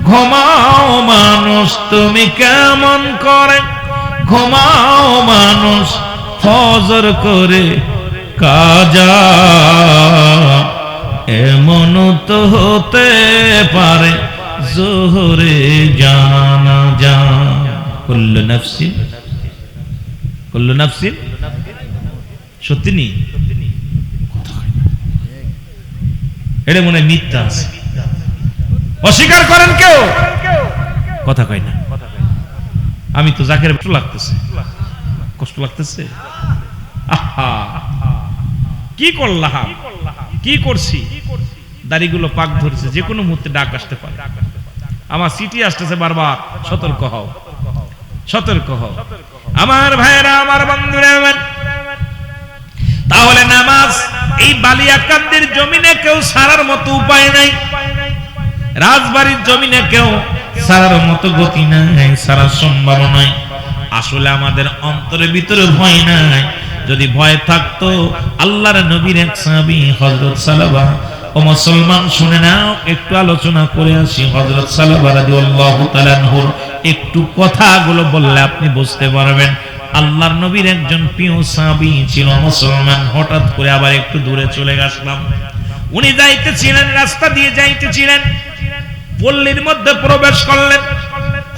ঘুমাও মানুষ, তুমি কেমন করে ঘুমাও মানুষ, ফজর করে কাজা এমন তো হতে পারে জোহরে জানাজা। কুল্লু নাফসিন সত্যি নি এটা মনে মিথ্যা আছে, অস্বীকার করেন কেউ, কথা কয় না। আমি তো জাকের কষ্ট লাগতেছে, কষ্ট লাগতেছে। আহা কি করলাম, কি করছি, দাড়িগুলো পাক ধরছে, যে কোনো মুহূর্তে ডাক আসতে পারে। আমার সিটি আসতেছে বারবার, সতর্ক হও, সতর্ক হও আমার ভাইয়েরা, আমার বন্ধুরা। তাহলে নামাজ এই বালিয়াকান্দির জমিনে কেউ সারার মতো উপায় নাই, রাজবাড়ির জমিনে কেউ সারার মতো গতি নাই, সারার সম্ভাবনা নাই। আসলে আমাদের অন্তরের ভিতরে ভয় নাই। যদি ভয় থাকতো আল্লাহর নবীর এক সাহাবী হযরত সালাবা, ও মুসলমান শুনে নাও, একটু আলোচনা করে আসি। হযরত সালাবা রাদিয়াল্লাহু তাআলা আনহু একটু কথাগুলো বললে আপনি বুঝতে পারবেন। আল্লাহর নবীর একজন প্রিয় সাহাবী ছিল মুসলমান। হঠাৎ করে আবার একটু দূরে চলে গেলাম। উনি যাইতেছিলেন, রাস্তা দিয়ে যাইতেছিলেন, পল্লীর মধ্যে প্রবেশ করলেন।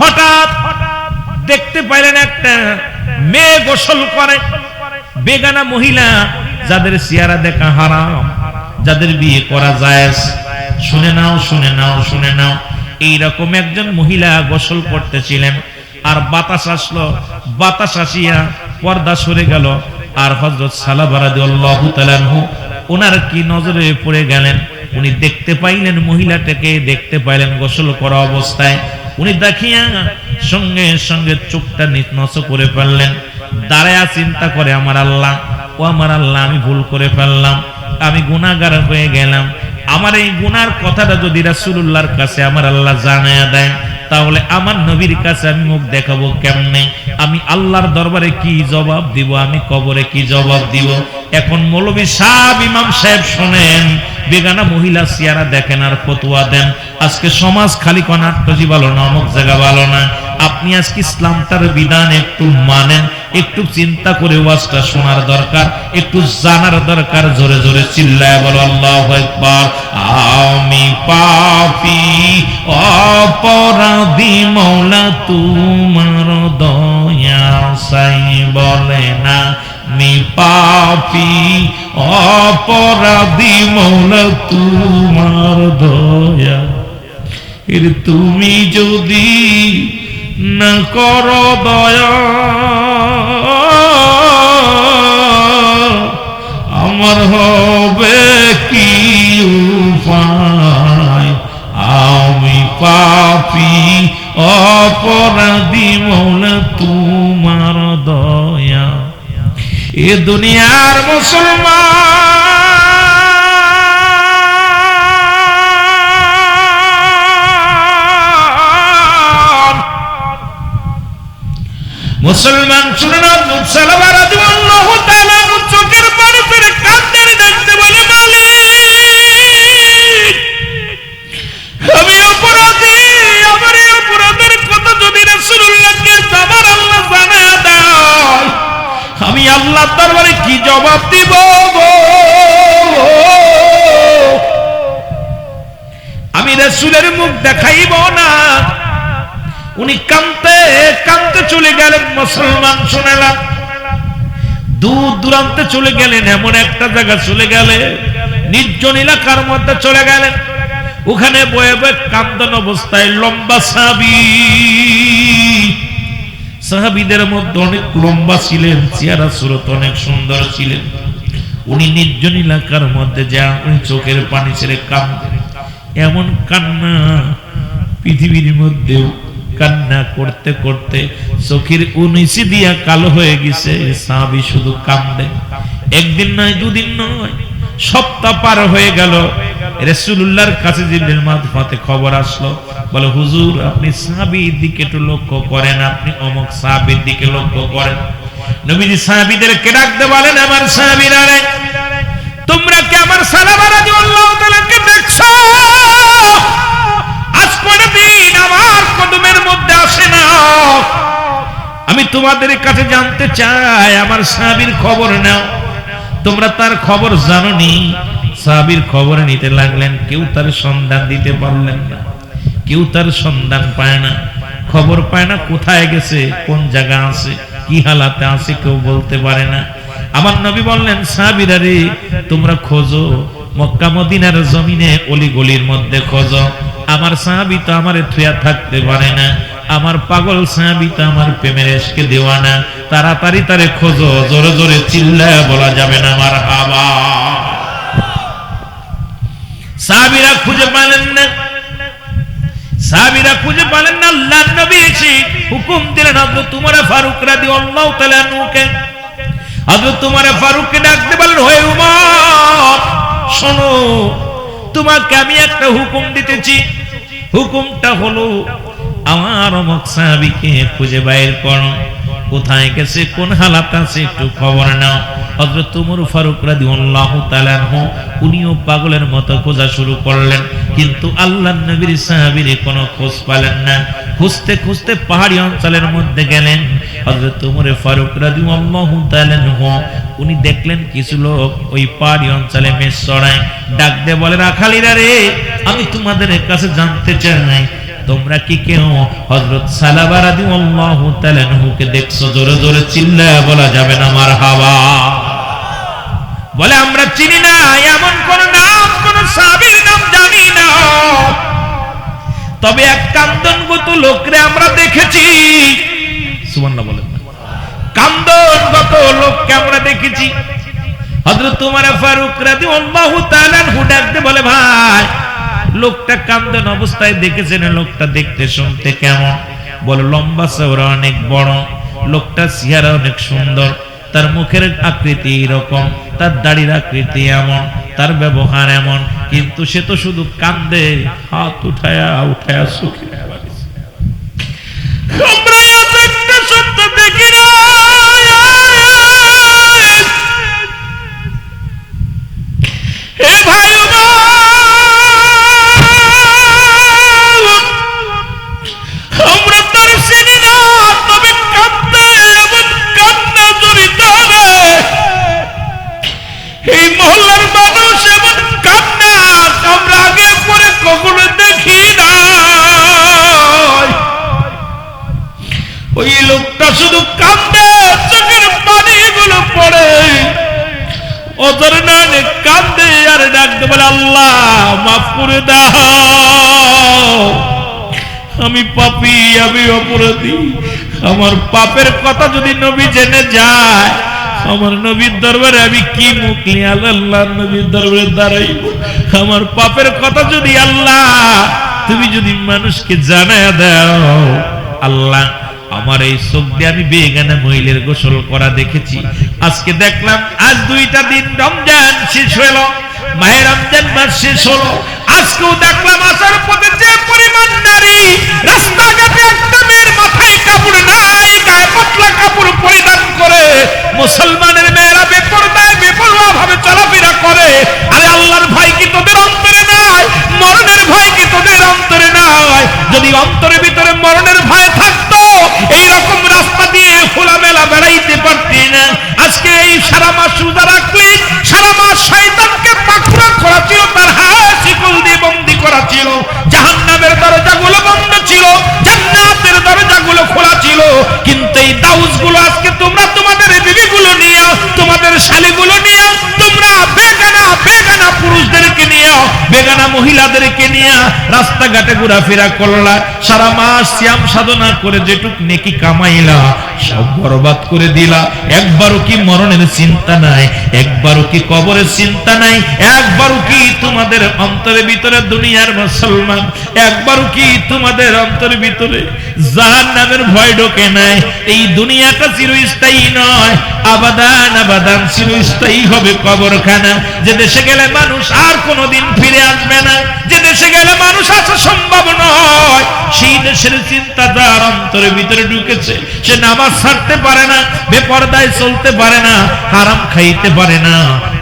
হঠাৎ দেখতে পাইলেন একটা মেয়ে গোসল করে। বেগানা মহিলা, যাদের চেহারা দেখা হারাম, যাদের বিয়ে করা জায়েজ। শুনে নাও, শুনে নাও, শুনে নাও, এইরকম একজন মহিলা গোসল করতেছিলেন। আর বাতাস আসলো, বাতাস আসিয়া পর্দা সরে গেল। আর হযরত সালাবা রাদিয়াল্লাহু তাআলা আনহু ওনার কি নজরে পড়ে গেলেন। উনি দেখতে পাইলেন মহিলাটাকে, দেখতে পাইলেন গোসল করা অবস্থায়। উনি দেখিয়া সঙ্গে সঙ্গে চোখটা নিচনচ করে ফেললেন। দাঁড়ায়া চিন্তা করে, আমার আল্লাহ, ও আমার আল্লাহ, আমি ভুল করে ফেললাম, আমি গুনাহগার হয়ে গেলাম। আমার এই গুনার কথাটা যদি রাসূলুল্লাহর কাছে আমার আল্লাহ জানায়া দেয়, তাহলে আমার নবীর কাছে আমি মুখ দেখাবো কেমনে? আমি আল্লাহর দরবারে কি জবাব দিব? আমি কবরে কি জবাব দিব? এখন মৌলভী সাহেব, ইমাম সাহেব শোনেন, বেগানা মহিলা চেহারা দেখেন আর ফতোয়া দেন। আজকে সমাজ খালি কনাট্টজি ভালো না, অমুক জায়গা ভালো না। আপনি আজকে ইসলামটার বিধান একটু মানেন, একটু চিন্তা করে ওয়াজটা শোনার দরকার, একটু জানার দরকার। জোরে জোরে চিল্লায় বলো আল্লাহু আকবার। আমি পাপী অপরাধী, মওলা তোমার দয়া চাই, বলে না আমি পাপী অপরাধী, মওলা তোমার দয়া। এর তুমি যদি না করো দয়া, আমার হবে কি উপায়? আমি পাপী অপরাধী, মওলা তোমার দয়া। এ দুনিয়ার মুসলমান শুনে না, সালাবা রাদিয়াল্লাহু তাআলা চোখের পানি ফেলে কাঁদতে দেখতে বলে, মালিক, আমি অপরাধী, আমার এই অপরাধের কথা যদি রাসূলুল্লাহকে আমার আল্লাহ জানায় দেয়, আমি আল্লাহর দরবারে কি জবাব দিব গো? আমি রাসূলের মুখ দেখাইব না। উনি কাঁদতে কাঁদতে চলে গেলেন। মুসলমান শুনেলাম, দূর দূরান্তে চলে গেলেন, এমন একটা জায়গা চলে গেলেন, নির্জন এলাকার মধ্যে চলে গেলেন। ওখানে বয়ে বয়ে কান্দন অবস্থায় লম্বা সাহাবী, সাহাবীদের মধ্যে অনেক লম্বা ছিলেন, চেহারা সুরত অনেক সুন্দর ছিলেন। উনি নির্জন এলাকার মধ্যে যা উনি চোখের পানি ছেড়ে কাঁদেন। এমন কান্না পৃথিবীর মধ্যেও কান্না করতে করতে চোখের উনিশি দিয়া কালো হয়ে গেছে। সাহাবী শুধু কান্দে। একদিন নয়, দুদিন নয়, সপ্তাহ পার হয়ে গেল। রাসূলুল্লাহর কাছে জিবরিল মারফতে খবর আসলো, বলে হুজুর, আপনি সাহাবীর দিকে একটু লক্ষ্য করেন, আপনি অমুক সাহাবীর দিকে লক্ষ্য করেন। নবীজি সাহাবীদেরকে ডাকতে বলেন, আমার সাহাবীরা রে, তোমরা কি আমার সালাবা রাদিয়াল্লাহু তাআলাকে দেখছো? আজ কোনদিন আমার কদমের মধ্যে আসে না। আমি তোমাদের কাছে জানতে চাই, আমার সাহাবীর খবর নাও। তোমরা তার খবর জানোনি? সাহাবীর খবর নিতে লাগলেন, কেউ তার সন্ধান দিতে পারলেন না, কেউ তার সন্ধান পায় না, খবর পায় না, কোথায় গেছে, কোন জায়গা আছে, কি হালাতে আছে, কেউ বলতে পারে না। আমার নবী বললেন, সাহাবীরা রে, তোমরা খোঁজো, মক্কা মদিনার জমিনে অলি গলির মধ্যে খোঁজো। আমার সাহাবী তো আমারে থুয়া থাকতে পারে না, আমার পাগল সাহাবী তো আমার প্রেমের এশকে দেওয়ানা, তাড়াতাড়ি তারে খোঁজো, জোরে জোরে চিল্লায়া বলা যাবে না মারহাবা। সাহাবীরা খুঁজে পেলেন না, সাহাবীরা খুঁজে পেলেন না। আল্লাহর নবী এসে হুকুম দিলেন হযরত উমর ফারুক রাদিয়াল্লাহু তাআলা আনহুকে। হযরত উমর ফারুককে ডাকতে বললেন, হে উমর, শোনো, তোমাকে আমি একটা হুকুম দিতেছি। হুকুমটা হলো, আমার অমুক সাহাবীকে খুঁজে বাইর করো, কোথায় গেছে, কোন হালাত আছে, একটু খবর নাও। হযরত উমর ফারুক রাদিয়াল্লাহু তাআলা আনহু উনিও পাগলের মতো খোঁজা শুরু করলেন, কিন্তু আল্লাহর নবীর সাহাবীর কোনো খোঁজ পেলেন না। খুঁজতে খুঁজতে পাহাড়ি অঞ্চলের মধ্যে গেলেন। হযরত উমর ফারুক রাদিয়াল্লাহু তাআলা আনহু উনি দেখলেন কিছু লোক ওই পাহাড়ি অঞ্চলে মেষ চড়ায়। ডাক দিয়ে বলে, রাখালিরা রে, আমি তোমাদের কাছে জানতে চাই, তোমরা কি কেউ হযরত সালাবা রাদিয়াল্লাহু তাআলা আনহুকে দেখছো? জোরে জোরে চিল্লায়া বলা যাবে না মারহাবা। বলে, আমরা চিনি না, এমন কোন নাম, কোন সাহাবীর নাম জানি না, তবে এক কান্দনগত লোকরে আমরা দেখেছি। সুবহানাল্লাহ বলেন না? কান্দনগত লোককে আমরা দেখেছি। হযরত উমর ফারুক রাদিয়াল্লাহু তাআলা আনহু ডাকতে বলে, ভাই, লোকটা কান্দন অবস্থায় দেখেছেন, লোকটা দেখতে শুনতে কেমন? বলে, লম্বা চওড়া, অনেক বড়, লোকটা চেহারা অনেক সুন্দর, তার মুখের আকৃতি এরকম, তার দাড়ির আকৃতি এমন, তার ব্যবহার এমন, কিন্তু সে তো শুধু কান্দে, হাত উঠায়া উঠায়া সুখী। আমরা একটা সত্য দেখি না। হে ভাই, আমরা তার চিনি না, তবে কান্দে, এমন কান্না জড়িত রে। এই মহল্লার মানুষ এমন কান্না আমরা আগে পরে কখনো দেখি না। ওই লোকটা শুধু কান্দে, চোখের পানিগুলো পড়ে, ওদের নামে কান্দে আর ডাকতে বলে, আল্লাহ মাফ করে দাও, আমি পাপী, আমি অপরাধী, আমার পাপের কথা যদি নবী জেনে যায়, আমার নবীর দরবারে আমি কি মুখ নিয়ে আল্লাহর নবীর দরবারে দাঁড়াইব? আমার পাপের কথা যদি আল্লাহ তুমি যদি মানুষকে জানায় দাও, আল্লাহ আমার এই চোখ দিয়ে আমি বেগানা মহিলার গোসল করা দেখেছি, আজকে দেখলাম, আজ 2টা দিন রমজান শেষ হলো, মাহে রমজান মাস শেষ হলো, আজকেও দেখলাম আসার পথে যে পরিমাণ নারী, রাস্তাঘাটে একটা মেয়ের মাথায় কাপড় নাই, গায়ে পাতলা কাপড় পরিধান করে মুসলমানের মেয়েরা বেপরদায় বেপরোয়া ভাবে চলাফেরা করে। আরে আল্লাহর ভয় কি তোদের অন্তরে নাই? মরণের ভয় কি তোদের অন্তরে নাই? যদি অন্তরের ভিতরে মরণের ভয় থাকতো, এইরকম রাস্তা দিয়ে খোলামেলা বেড়াইতে পারতি না। আজকে এই সারা মাস রোজা রাখলি, সারা মাস শয়তানকে পাকড়া করা ছিল, তার হাত শিকল দিয়ে বন্দী করা ছিল, জাহান্নামের দরজাগুলো বন্ধ ছিল, জান্নাতের দরজাগুলো খোলা ছিল। কিন্তু এই দাউসগুলো আজকে তোমরা তোমাদের বিবিগুলো নিয়ে, তোমাদের শালীগুলো নিয়ে, তোমরা বেগানা বেগানা পুরুষদেরকে নিয়ে, বেগানা মহিলাদেরকে নিয়ে রাস্তাঘাটে ঘোরাফেরা করলা, সারা মাস সিয়াম সাধনা করে যেটুক নেকি কামাইলা সব বরবাদ করে দিলা। একবারও কি মরণের চিন্তা নাই? একবারও কি কবরের চিন্তা নাই? একবারও কি তোমাদের অন্তরের ভিতরে দুনিয়ার মুসলমান, একবারও কি তোমাদের অন্তরের ভিতরে জাহান্নামের ভয় ঢোকে নাই? এই দুনিয়াটা চিরস্থায়ী নয়, আবাদান আবাদান চিরস্থায়ী হবে কবরখানা। যে দেশে গেলে মানুষ আর কোনোদিন ফিরে আসবে না, যে দেশে গেলে মানুষ আসা সম্ভব নয়, সেই দেশের চিন্তা যার অন্তরের ভিতরে ঢুকেছে, সে নামাজ ছাড়তে পারে না, বেপরদায় চলতে পারে না, হারাম খাইতে পারে না,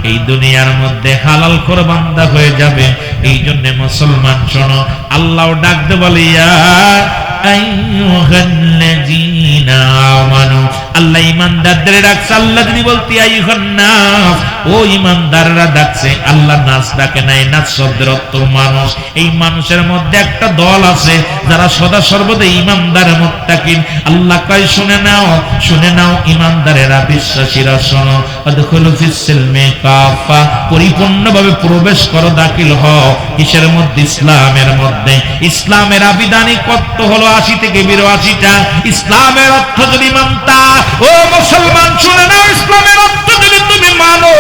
এই দুনিয়ার মধ্যে হালাল করে বান্দা হয়ে যাবে। এই জন্য মুসলমান শোনো, আল্লাহ ডাকতে বলে, ইয়া আইয়ুহাল্লাযীনা আমানু আল্লাহ ঈমানদারদের ডাকছে। আল্লাহ যদি বলতে আইয়ুহান নাস, ও ঈমানদাররা ডাকছে, আল্লাহ নাস ডাকে নাই। নাস শব্দের অর্থ মানুষ। এই মানুষের মধ্যে একটা দল আছে যারা সদা সর্বদা ঈমানদার মুত্তাকিন। আল্লাহ কয় শুনে নাও ঈমানদারেরা, বিশ্বাসীরা শোনো, আদখুলু ফিস সিলমি কাফা, পরিপূর্ণভাবে প্রবেশ করো, দাখিল হও কিসের মধ্যে? ইসলামের মধ্যে। ইসলামের আবিধানিক অর্থ হলো 80 থেকে 82টা। ইসলামের অর্থ যদি মানতা, ও মুসলমান শুনে নাও, ইসলামের অর্থ যদি তুমি মানো,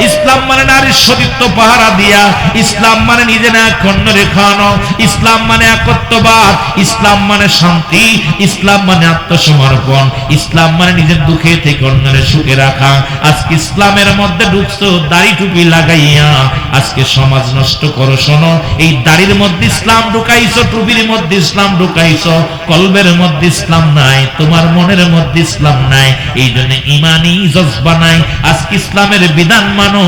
ইসলাম মানে নারীর সতীত্ব পাহারা দিয়া, ইসলাম মানে নিজে না খণ্ড রেখানো, ইসলাম মানে একত্ববাদ, ইসলাম মানে শান্তি, ইসলাম মানে আত্মসমর্পণ, ইসলাম মানে নিজের দুঃখে থেকে অন্যের সুখে রাখা। আজকে ইসলামের মধ্যে ঢুকছো দাড়ি টুপি লাগাইয়া, আজকে সমাজ নষ্ট করো। শোনো, এই দাড়ির মধ্যে ইসলাম ঢুকাইছো, টুপির মধ্যে ইসলাম ঢুকাইছো, কলবের মধ্যে ইসলাম নাই, তোমার মনের মধ্যে ইসলাম নাই। এই জন্য ইমানি জজবা নাই। আজকে ইসলামের বিধান মানো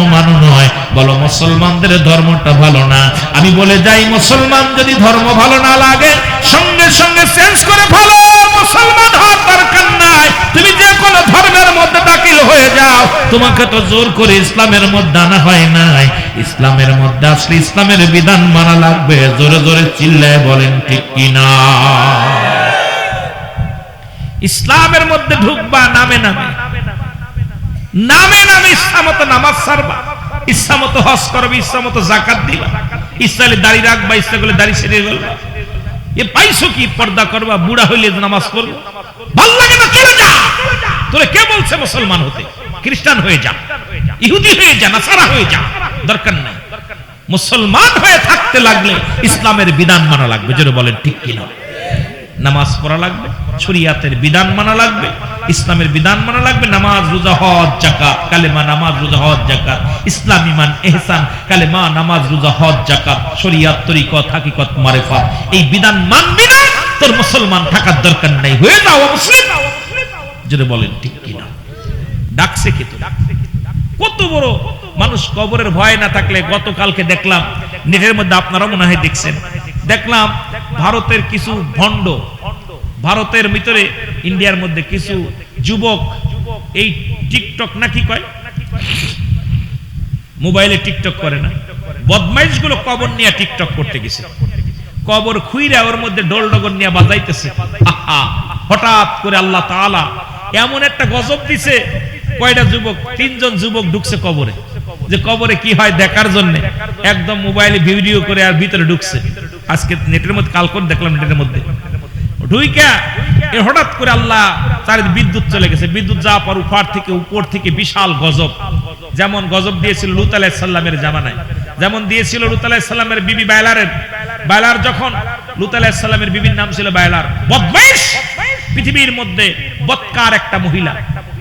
নয়, বলো মুসলমানদের ধর্মটা ভালো না। আমি বলে যাই, মুসলমান যদি ধর্ম ভালো না লাগে, সঙ্গে সঙ্গে চেঞ্জ করে ভালো মুসলমান হওয়ার দরকার নাই। তুমি যে কোনো ধর্মের মধ্যে দাখিল হয়ে যাও, তোমাকে তো জোর করে ইসলামের মধ্যে আনা হয় নাই। ইসলামের মধ্যে আসলে ইসলামের বিধান মানা লাগবে। জোরে জোরে চিল্লায় বলেন ঠিক কিনা? ইসলামের মধ্যে ঢুকবা নামে নামে ইচ্ছা মতো নামাজ ছাড়বা, ইচ্ছা মতো হজ করবে, ইচ্ছা মতো যাকাত দিবা, ইচ্ছা হলে দাড়ি রাখবা, ইচ্ছা করলে দাড়ি ছেড়ে ফেলবা। এ পাইছো কি? পর্দা করবা, বুড়া হইলে নামাজ পড়বো, ভাল লাগে না চলে যা। তোরে কে বলছে মুসলমান হতে? খ্রিস্টান হয়ে যা, ইহুদি হয়ে যা, নাসারা হয়ে যা, দরকার নাই। মুসলমান হয়ে থাকতে লাগলে ইসলামের বিধান মানা লাগবে। যেটা বলেন ঠিক কিনা? নামাজ পড়া লাগবে, শরীয়তের বিধান মানা লাগবে, ইসলামের বিধান মানা লাগবে। নামাজ, রোজা, হজ, যাকাত, কালেমা, নামাজ, রোজা, হজ, যাকাত, ইসলাম, ঈমান, ইহসান, কালেমা, নামাজ, রোজা, হজ, যাকাত, শরীয়ত, তরিকত, হাকিকত, মারিফাত। এই বিধান মানবি না, তোর মুসলমান থাকার দরকার নাই, হয়ে যাও মুসলিম। যেটা বলেন ঠিক কিনা? ডাকছে কে? তো কত বড় মানুষ কবরের ভয় না থাকলে। গতকালকে দেখলাম নেটের মধ্যে, আপনারা মনে হয় দেখছেন, দেখলাম ভারতের কিছু ভণ্ড, ভারতের ভিতরে ইন্ডিয়ার মধ্যে কিছু যুবক এই টিকটক নাকি কয়, মোবাইলে টিকটক করে না, বদমাইশ গুলো কবর নিয়ে টিকটক করতে গেছে। কবর খুইরা ওর মধ্যে ডোল ডগর নিয়ে বাজাইতেছে। হঠাৎ করে আল্লাহ তাআলা এমন একটা গজব দিছে, কয়টা যুবক, 3 জন যুবক ঢুকছে কবরে, যে কবরে কি হয় দেখার জন্য একদম মোবাইলে ভিডিও করে আর ভিতরে ঢুকছে। আজকে নেটের মধ্যে, কাল করে দেখলাম নেটের মধ্যে ঢুইকা, হঠাৎ করে আল্লাহ চারিদিকে বিদ্যুৎ চলে গেছে। বিদ্যুৎ যাওয়ার পর উপর থেকে বিশাল গজব, যেমন গজব দিয়েছিল লূত আলাইহিস সালামের জামানায়, যেমন দিয়েছিল লূত আলাইহিস সালামের বিবি বায়লার। যখন লূত আলাইহিস সালামের বিবির নাম ছিল বায়লার, বদমাইশ, পৃথিবীর মধ্যে বদকার একটা মহিলা।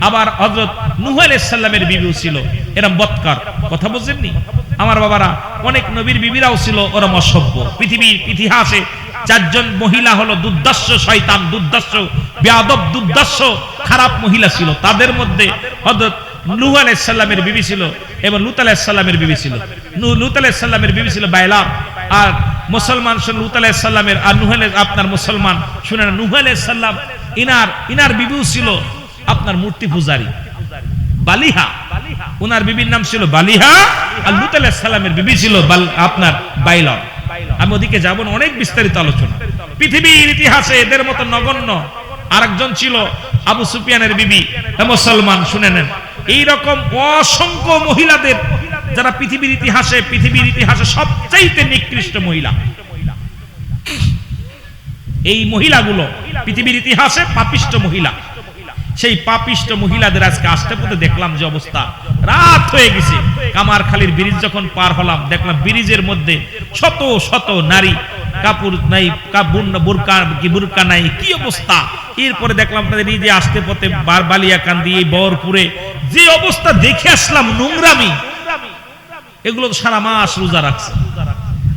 আবার হযরত নূহ আলাইহিস সালামের বিবিও ছিল এরকম বদকার। কথা বুঝেননি আমার বাবারা? অনেক নবীর বিবিরাও ছিল ওরম অসভ্য। পৃথিবীর ইতিহাসে 4 জন মহিলা হলো দুর্দর্শ শয়তান, দুর্দর্শ বেয়াদব, দুর্দর্শ খারাপ মহিলা ছিল। তাদের মধ্যে হযরত নূহ আলাইহিস সালামের বিবি ছিল এবং লূত আলাইহিস সালামের বিবি ছিল। লূত আলাইহিস সালামের বিবি ছিল বায়লার। আর মুসলমান শুনে লূত আলাইহিস সালামের, আর নূহ আলাইহিস, আপনার মুসলমান শুনেন নূহ আলাইহিস সালাম ইনার বিবিও ছিল আপনার মূর্তি পূজারী, বালিহা। উনার বিবির নাম ছিল বালিহা, আর লূত আলাইহিস সালামের বিবি ছিল আপনার বাইলর। আমি ওদিকে যাব না, অনেক বিস্তারিত আলোচনা। পৃথিবীর ইতিহাসে এদের মতো নগণ্য আরেকজন ছিল আবু সুফিয়ানের বিবি, মুসলমান শুনে নেন। এইরকম অসংখ্য মহিলাদের, যারা পৃথিবীর ইতিহাসে সবচাইতে নিকৃষ্ট মহিলা। এই মহিলাগুলো পৃথিবীর ইতিহাসে পাপিষ্ট মহিলা। সেই পাপিষ্ট মহিলাদের আজকে আসতে পথে দেখলাম যে অবস্থা। রাত হয়ে গেছে, কামারখালীর ব্রিজ যখন পার হলাম, দেখলাম ব্রিজের মধ্যে শত শত নারী, কাপড় নাই, বুরকা নাই, কি অবস্থা। এরপরে দেখলাম আপনাদের এই যে আসতে পথে বালিয়াকান্দি, এই বহরপুরে যে অবস্থা দেখে আসলাম, নোংরামি। এগুলো সারা মাস রোজা রাখছে।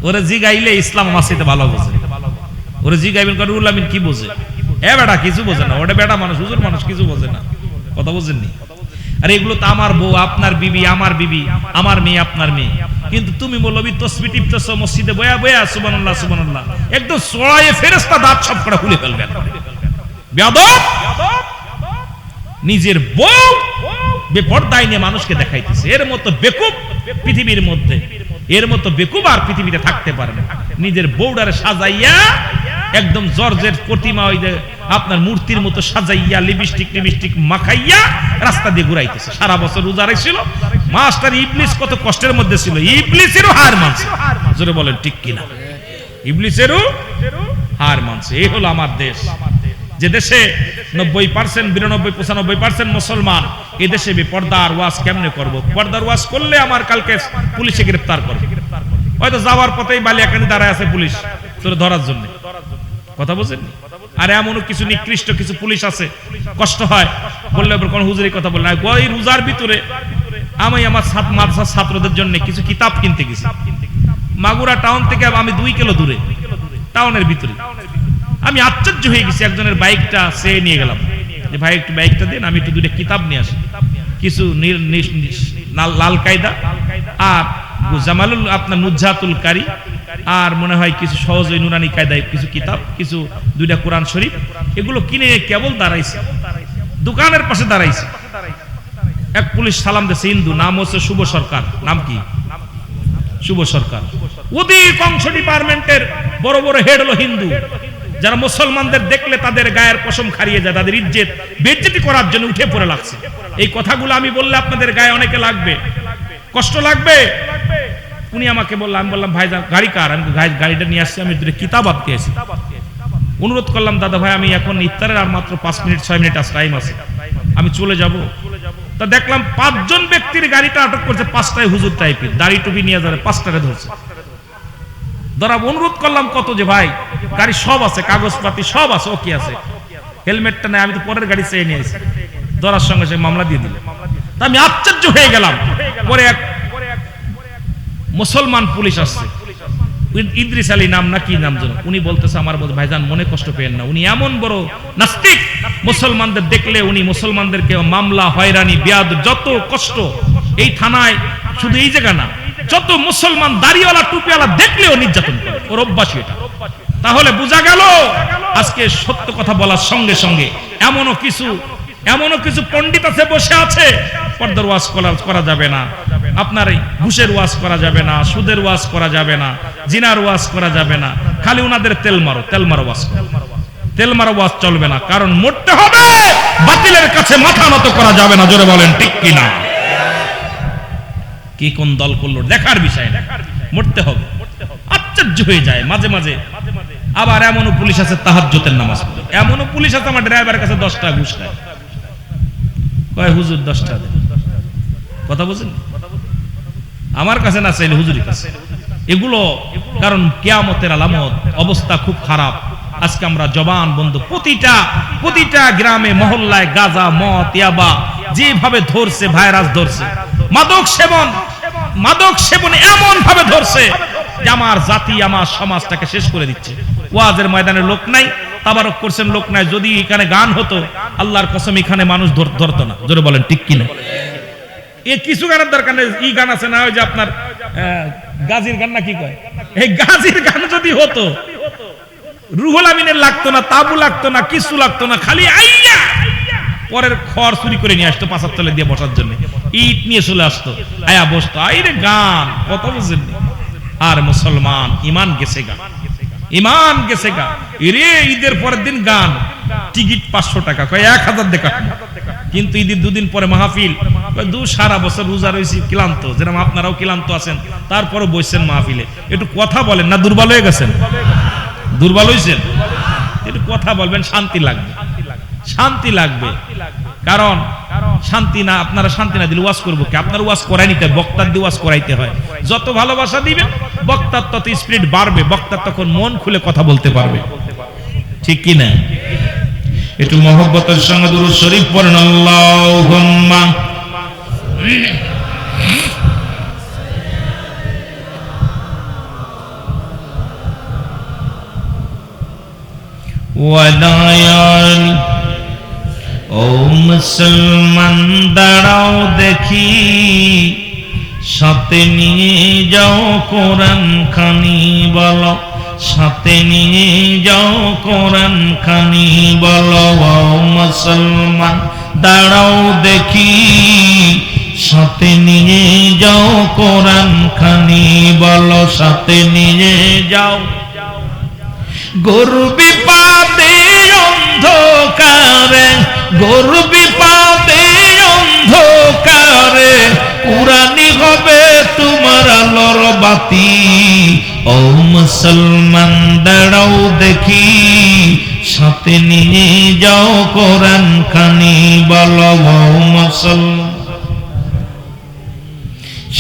ওরে জিগাইলে ইসলাম মাসিতে ভালো বোঝে, ওরে জিগাইবেন রুল আমিন কি বোঝে? এ বেটা কিছু বোঝে না, ওটা বেটা মানুষ, হুজুর মানুষ, কিছু বোঝে না। কথা বোঝেননি? আর এগুলো তো আমার বউ, আপনার বিবি, আমার বিবি, আমার মেয়ে, আপনার মেয়ে। কিন্তু তুমি মৌলবী তসবিহ টিপতেছো মসজিদে বয়া বয়া, সুবহানাল্লাহ সুবহানাল্লাহ, একদম সোড়ায়ে ফেরেশতা দাঁত সব কটা খুলে ফেলবে। বেয়াদব! নিজের বউ বেপরদায় নিয়ে মানুষকে দেখাইতেছে। এর মতো বেকুব পৃথিবীর মধ্যে, এর মতো বেকুব আর পৃথিবীতে থাকতে পারে না। নিজের বউডারে সাজাইয়া একদম জর্জের প্রতিমা, ওই যে আপনার মূর্তির মতো সাজাইয়া লিপস্টিক মাখাইয়া রাস্তা দিয়ে ঘুরাইতেছে। সারা বছর রোজা রাখছিল। মাস্টার ইবলিস কত কষ্টের মধ্যে ছিল, ইবলিসেরও হার মানছে। জোরে বলেন ঠিক কিনা? ইবলিসেরও হার মানছে। এই হলো আমার দেশ, যে দেশে 90%, 92%, 95% মুসলমান। এই দেশে পর্দার ওয়াজ কেমনে করব? পর্দার ওয়াজ করলে আমার কালকে পুলিশে গ্রেফতার করবে। হয়তো যাওয়ার পথেই বালিয়াকানি দাঁড়ায় আছে পুলিশ তোরে ধরার জন্য। কথা বুঝেন? আর এমনও কিছু নিকৃষ্ট কিছু পুলিশ আছে, কষ্ট হয় বললে কোন হুজুরি কথা বলে না। ওই রোজার ভিতরে আমি আমার মাদ্রাসার ছাত্রদের জন্য কিছু কিতাব কিনতে গেছি। মাগুরা টাউন থেকে আমি 2 কিলো দূরে, টাউনের ভিতরে। আমি আশ্চর্য হয়ে গেছি, একজনের বাইকটা সে নিয়ে গেলাম, যে ভাই একটু বাইকটা দেন, আমি একটু 2টা কিতাব নিয়ে আসি। কিছু লাল কায়দা আর জামালুল আপনার নুজাতুল কারি, আর মনে হয় কিছু সহজ নুরানি কায়দায় কিছু কিতাব, কিছু 2টা কোরআন শরীফ। এগুলো কিনে কেবল দাঁড়াইছে, দোকানের পাশে দাঁড়াইছে। এক পুলিশ সালাম দিয়েছে, হিন্দু, নাম হচ্ছে শুভ সরকার। নাম কি? শুভ সরকার। অধিকাংশ ডিপার্টমেন্টের বড় বড় হেড হলো হিন্দু, যারা মুসলমানদের দেখলে তাদের গায়ের পশম খারিয়ে যায়, তাদের ইজ্জত বেইজ্জতি করার জন্য উঠে পড়ে লাগছে। এই কথাগুলো আমি বললে আপনাদের গায়ে অনেকে লাগবে, কষ্ট লাগবে। উনি আমাকে বলল, আমি বললাম ভাই গাড়ি কার? আমি গাড়িটা নিয়ে আসছি, আমি 2টা কিতাব আনতে এসেছি। অনুরোধ করলাম, দাদা ভাই আমি এখন ইফতারের আর মাত্র 5 মিনিট 6 মিনিট টাইম আছে, আমি চলে যাব। তা দেখলাম 5 জন ব্যক্তির গাড়িটা আটক করছে, 5টায় হুজুর টাইপের, দাড়ি টুপি নিয়ে যাবে, 5টারে ধরছে। ধরা অনুরোধ করলাম কত, যে ভাই গাড়ি সব আছে, কাগজপাতি সব আছে, ওকে আছে, হেলমেটটা নেই। আমি তো পরের গাড়ি চেয়ে নিয়ে এসেছি। ধরার সঙ্গে সঙ্গে মামলা দিয়ে দিল। তা আমি আশ্চর্য হয়ে গেলাম। পরে এক মুসলমান পুলিশ আসছে, ইদ্রিস আলী নাম না কি নাম যেন, উনি বলতেছে আমার ভাইজান মনে কষ্ট পেয়েন না, উনি এমন বড় নাস্তিক, মুসলমানদের দেখলে উনি মুসলমানদেরকে মামলা, হয়রানি, বিয়াদ, যত কষ্ট এই থানায়, শুধু এই জায়গা না, যত মুসলমান দাড়িওয়ালা টুপিওয়ালা দেখলেও নির্যাতন করে, ওর অভ্যাস এটা। তাহলে বোঝা গেল আজকে সত্য কথা বলার সঙ্গে সঙ্গে এমনও কিছু পণ্ডিত আছে, বসে আছে, পর্দার ওয়াজ করা যাবে না, আপনার ঘুষের ওয়াজ করা যাবে না, সুদের ওয়াজ করা যাবে না, জিনার ওয়াজ করা যাবে না, খালি ওনাদের তেল মারো ওয়াজ চলবে না। কারণ মরতে হবে, বাতিলের কাছে মাথা নত করা যাবে না। জোরে বলেন ঠিক কিনা? কি কোন দল করলো দেখার বিষয় না, মরতে হবে। আশ্চর্য হয়ে যায় মাঝে মাঝে। আবার এমনও পুলিশ আছে তাহাজ্জুদের নামাজ পড়ে, এমনও পুলিশ আছে আমার ড্রাইভারের কাছে 10 টাকা ঘুষ নেয়, কয় হুজুর 10 টাকা দেন। কথা বুঝেন? আমার কাছে না চাইলে হুজুরের কাছে। এগুলো কারণ কিয়ামতের আলামত, অবস্থা খুব খারাপ। আজকে আমরা জবান বন্ধ, প্রতিটা গ্রামে মহল্লায় গাঁজা, মদ, ইয়াবা যেভাবে ধরছে, ভাইরাস ধরছে। মাদক সেবন এমন ভাবে ধরছে যে আমার জাতি, আমার সমাজটাকে শেষ করে দিচ্ছে। ওয়াজের ময়দানে লোক নাই, তাবারক করছেন লোক নাই। যদি এখানে গান হতো, আল্লাহর কসম এখানে মানুষ ধরতো না। জোরে বলেন ঠিক কিনা? কিছু গানের দরকার নেই। ই গান আছে না, ওই যে আপনার গাজীর গান না কি কয়, এই গাজীর গান যদি হতো, রুহুল আমিনের লাগতো না, তাবু লাগতো না, কিছু লাগতো না, খালি আইয়া পরের খড় চুরি করে নিয়ে আসতো, পাঁচার তলে দিয়ে বসার জন্য, ইট নিয়ে চলে আসতো, আয়া বসতো। আইরে গান কত বুঝেন। আর মুসলমান ইমান গেছে গা এরে, ঈদের পরের দিন গান, টিকিট 500 টাকা, কয় 1000 দেখা। কিন্তু ঈদের 2 দিন পরে মাহফিল, সারা বছর রোজা রয়েছি, ক্লান্ত, যেরকম আপনারাও ক্লান্ত আছেন, তারপরে বসছেন মাহফিলে, একটু কথা বলেন না? দুর্বল হয়ে গেছেন? দুর্বল হয়েছেন? একটু কথা বলবেন, শান্তি লাগবে। কারণ শান্তি না, আপনারা শান্তি না দিলে ওয়াজ করবো কি? আপনার ওয়াজ করাই নিতে হয়, বক্তার দিয়ে ওয়াজ করাইতে হয়। যত ভালোবাসা দিবেন বক্তার তত স্পিরিট বাড়বে, বক্তার তখন মন খুলে কথা বলতে পারবে। ঠিক কি না? একটু মহব্বতের সঙ্গে দুরূদ শরীফ পড়েন। আল্লাহুম্মা ওয়াদায়াল। ও মুসলমান দাঁড়াও দেখি, সাথে নিয়ে যাও কোরআন খানি, বলো সাথে নিয়ে যাও কোরআন খানি, বলো ও মুসলমান দাঁড়াও দেখি সাথে নিয়ে যাও কোরআন খানি, বলো সাথে নিয়ে যাও। গরু বিপাদে অন্ধকারে, গরু বিপাদে অন্ধকারে, কুরআনই হবে তোমার আলোর বাতি। ও মুসলমান দাঁড়াও দেখি সাথে নিয়ে যাও কোরআন খানি, বলো ও মুসলমান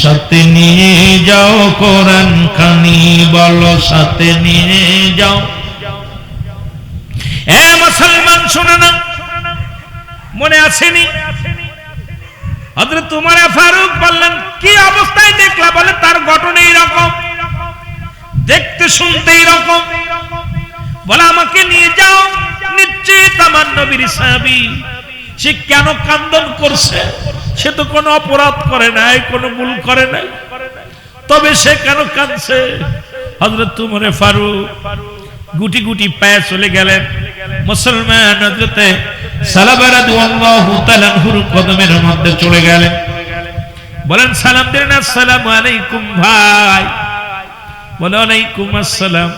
সাথে নিয়ে যাও কোরআন খানি, বলো সাথে নিয়ে যাও। এ মুসলমান শোনো না, মনে আসেনি হযরত ওমর ফারুক বললেন কি অবস্থায় দেখলা? বলে তার ঘটনা এইরকম, দেখতে শুনতে এইরকম। বলে আমাকে নিয়ে যাও, নিশ্চিত আমার নবীর সাহাবী। সে কেন কান্দন করছে? সে তো কোনো অপরাধ করে নাই, কোনো ভুল করে নাই, তবে সে কেন কাঁদছে? হযরত ওমর ফারুক গুটি গুটি পায়ে চলে গেলেন। মুসলমান হযরতে সালাবা রাদিয়াল্লাহু তাআলা আনহুর কদমের মধ্যে চলে গেলেন। বলেন সালাম দিলেন, আসসালামু আলাইকুম ভাই। বলে ওয়ালাইকুম আসসালাম।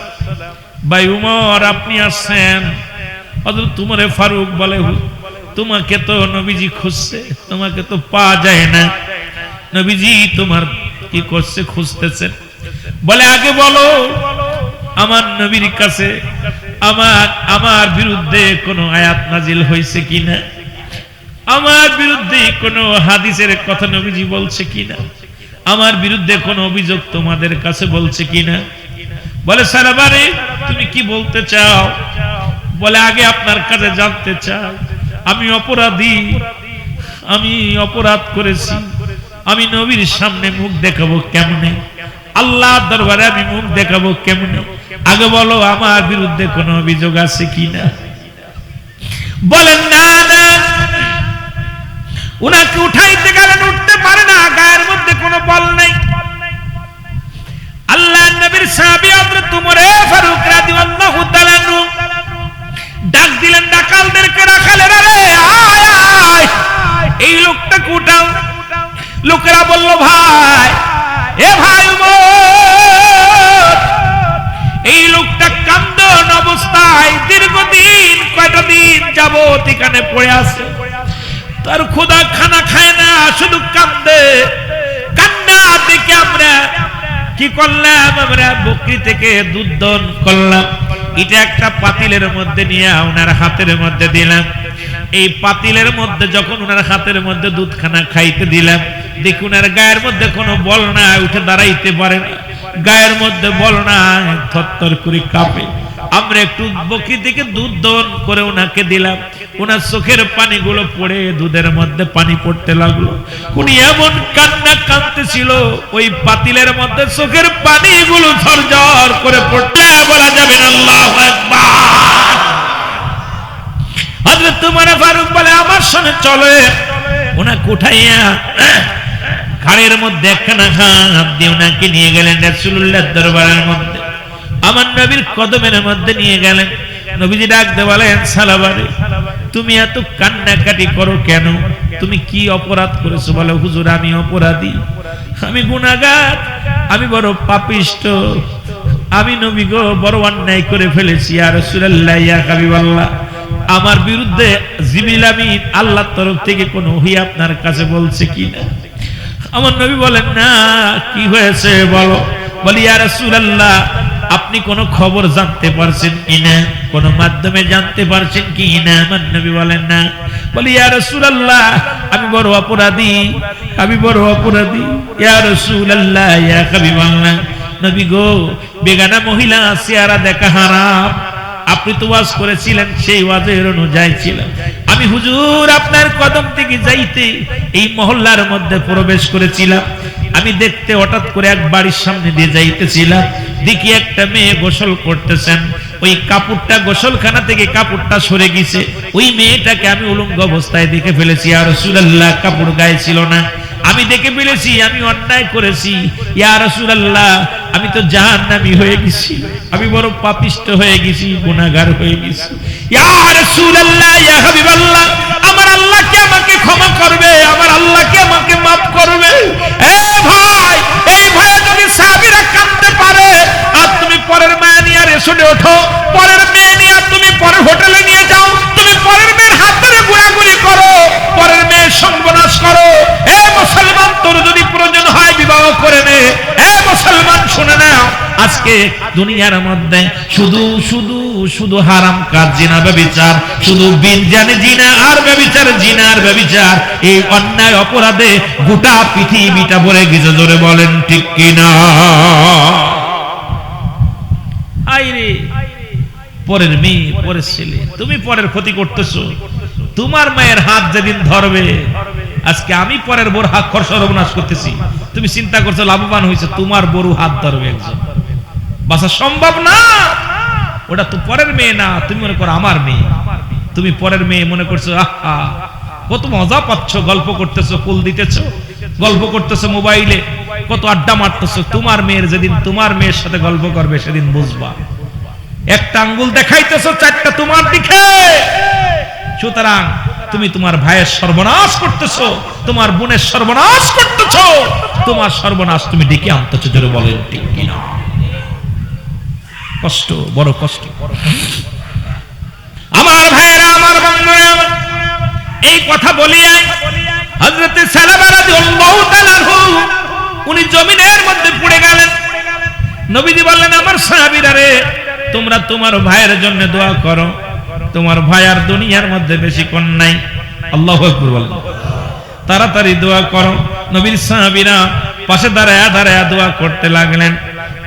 ভাই ওমর আপনি আসছেন? হযরত ওমর ফারুক বলে তোমাকে তো নবীজি খুঁজছে, তোমাকে তো পাওয়া যায় না। নবীজি তোমার কি করছে, খুঁজতেছেন? বলে আগে বলো আমার নবীর কাছে আমার বিরুদ্ধে কোনো আয়াত নাজিল হয়েছে কিনা, আমার বিরুদ্ধে কোনো হাদিসের কথা নবীজি বলছে কিনা, আমার বিরুদ্ধে কোনো অভিযোগ তোমাদের কাছে বলছে কিনা। বলে সালাবারে তুমি কি বলতে চাও? বলে আগে আপনার কাছে জানতে চাই, আমি অপরাধী, আমি অপরাধ করেছি, আমি নবীর সামনে মুখ দেখাবো কেমনে, আল্লাহর দরবারে আমি মুখ দেখাবো কেমনে? আগে বলো আমার বিরুদ্ধে কোনো অভিযোগ আছে কিনা। বলেন না না, উনাকে উঠাইতে গেলেন, উঠতে পারে না, গায়ের মধ্যে কোনো বল নাই। আল্লাহর নবীর সাহাবী হযরত ওমর ফারুক রাদিয়াল্লাহু তাআলা আনহু ডাক দিলেন ডাকালদেরকে, রাখালেরা রে আয় আয়, এই লোকটাকে উঠাও। লোকেরা বলল ভাই, এ ভাই ওমর, এই লোকটা কান্দন অবস্থায় দীর্ঘদিন, কয়টা দিন যাবত এখানে পড়ে আছে, তার খোদা খানা খায় না, শুধু কান্দে। কান্না দেখে আমরা কি করলাম, আমরা বকরি থেকে দুধ দন করলাম, এটা একটা পাতিলের মধ্যে নিয়ে ওনার হাতের মধ্যে দিলাম। এই পাতিলের মধ্যে যখন ওনার হাতের মধ্যে দুধখানা খাইতে দিলাম, দেখুন আর গায়ের মধ্যে কোনো বল না, উঠে দাঁড়াইতে পারে না, গায়ের মধ্যে বল না, থরথর করে কাঁপে। আমরা একটু বকরি থেকে দুধ দন করে ওনাকে দিলাম, ওনার চোখের পানিগুলো পড়ে দুধের মধ্যে পানি পড়তে লাগলো। উনি এমন কান্না কাঁদতেছিল, ওই পাতিলের মধ্যে চোখের পানিগুলো ঝরঝর করে পড়তে, বলা যাবে না আল্লাহু আকবার। হযরত ওমর ফারুক বলে আমার সঙ্গে চলে। ওনাকে উঠাইয়া ঘাড়ের মধ্যে একখানা হাত দিয়ে ওনাকে নিয়ে গেলেন রাসূলুল্লাহর দরবারের মধ্যে, আমার নবীর কদমের মধ্যে নিয়ে গেলেন। নবীজি ডাকতে বলেন সালাবারে তুমি এত কান্নাকাটি করো কেন? তুমি কি অপরাধ করেছো? বলে হুজুর আমি অপরাধী, আমি গুনাহগার, আমি বড় পাপিষ্ঠ, আমি নবী গো বড় অন্যায় করে ফেলেছি। ইয়া রাসূলুল্লাহ, ইয়া হাবিবাল্লাহ, আমার বিরুদ্ধে জিবরিল আমিন আল্লাহর তরফ থেকে কোনো ওহী আপনার কাছে বলছে কিনা? আমার নবী বলেন না, কি হয়েছে বলো। বলি ইয়া রাসূলুল্লাহ, আপনি কোনো খবর জানতে পারছেন কিনা, কোন মাধ্যমে জানতে পারছেন কিনা? আমার নবী বলেন না। বলি ইয়া রাসূলুল্লাহ, আমি বড় অপরাধী, আমি বড় অপরাধী। ইয়া রাসূলুল্লাহ, ইয়া হাবিবাল্লাহ, নবী গো বেগানা মহিলা চেহারা দেখা হারাম, আপনি তো ওয়াজ করেছিলেন, সেই ওয়াজের অনুযায়ী ছিলাম আমি। হুজুর আপনার কদম থেকে যাইতে এই মহল্লার মধ্যে প্রবেশ করেছিলাম, আমি দেখতে হঠাৎ করে এক বাড়ির সামনে দিয়ে যাইতেছিলাম, দেখি একটা মেয়ে গোসল করতেছেন, ওই কাপড়টা গোসলখানা থেকে কাপড়টা সরে গেছে, ওই মেয়েটাকে আমি উলঙ্গ অবস্থায় দেখে ফেলেছি। ইয়া রাসূলুল্লাহ, কাপড় গায়ে ছিল না, আমি দেখে ফেলেছি, আমি অন্যায় করেছি। ইয়া রাসূলুল্লাহ, আমি তো জাহান্নামী হয়ে গেছি, আমি বড় পাপিষ্ট হয়ে গেছি, গুনাহগার হয়ে গেছি। ইয়া রাসূলুল্লাহ, ইয়া হাবিবাল্লাহ, আমার আল্লাহ কি আমাকে ক্ষমা করবে? আমার আল্লাহ কি আমাকে maaf করবে? এ ভাই, এই ভয়ে যদি সাহাবীরা কাঁদতে পারে, আর তুমি পরের মেয়ে নিয়ে রেস্টুরেন্টে ওঠো, পরের মেয়ে নিয়ে তুমি পরের হোটেলে নিয়ে যাও, তুমি পরের মেয়ের হাত ধরে ঘোরাঘুরি করো, পরের মেয়ের সর্বনাশ করো। এ মুসলমান, তোর যদি প্রয়োজন হয় বিবাহ করে নে। এ মুসলমান, শুনে নাও, আজকে দুনিয়ার মধ্যে শুধু শুধু শুধু হারাম কাজ, জিনা ব্যভিচার, শুধু বিনজানি জিনা আর ব্যভিচার, জিনা আর ব্যভিচার, এই অন্যায় অপরাধে গোটা পৃথিবীটা ভরে গেছে। জোরে বলেন ঠিক কিনা? আইরে পরের মেয়ে, পরের ছেলে, তুমি পরের ক্ষতি করতেছো। তোমার মায়ের হাত যেদিন ধরবে, আজকে আমি পরের বোর হাত খর সর্বনাশ করতেছি, তুমি চিন্তা করছো লাভবান হয়েছে, তোমার বড় হাত ধরবে একজন, বাঁচা সম্ভব না। ওটা তো পরের মেয়ে না, তুমি মনে করো আমার মেয়ে, তুমি পরের মেয়ে মনে করছো, আহা কত মজা পাচ্ছ, গল্প করতেছো, ফুল দিতেছো, গল্প করতেছো মোবাইলে, কত আড্ডা মারতেছো। তোমার মেয়ের যেদিন তোমার মেয়ের সাথে গল্প করবে, সেদিন বুঝবা। একটা আঙ্গুল দেখাইতেছো, চারটা তোমার দিকে। সুতরাং তুমি তোমার ভাইয়ের সর্বনাশ করতেছো, তোমার বোনের সর্বনাশ করতেছো, তোমার সর্বনাশ তুমি ডেকে আনতেছো। জোরে বলেন ঠিক কিনা? কষ্ট, বড় কষ্ট। আমার ভাইয়েরা, আমার বন্ধুরা, এই কথা বলিয়া হযরত সালামা রাদিয়াল্লাহু তাআলা আনহু উনি জমিনের মধ্যে পড়ে গেলেন। নবীজি বললেন, আমার সাহাবীরা রে, তোমরা তোমার ভাইয়ের জন্য দোয়া করো, তোমার ভাই আর দুনিয়ার মধ্যে বেশিক্ষণ নাই। আল্লাহু আকবার বলেন। তাড়াতাড়ি দোয়া করো। নবীর সাহাবীরা পাশে দাঁড়ায়া দাঁড়ায়া দোয়া করতে লাগলেন।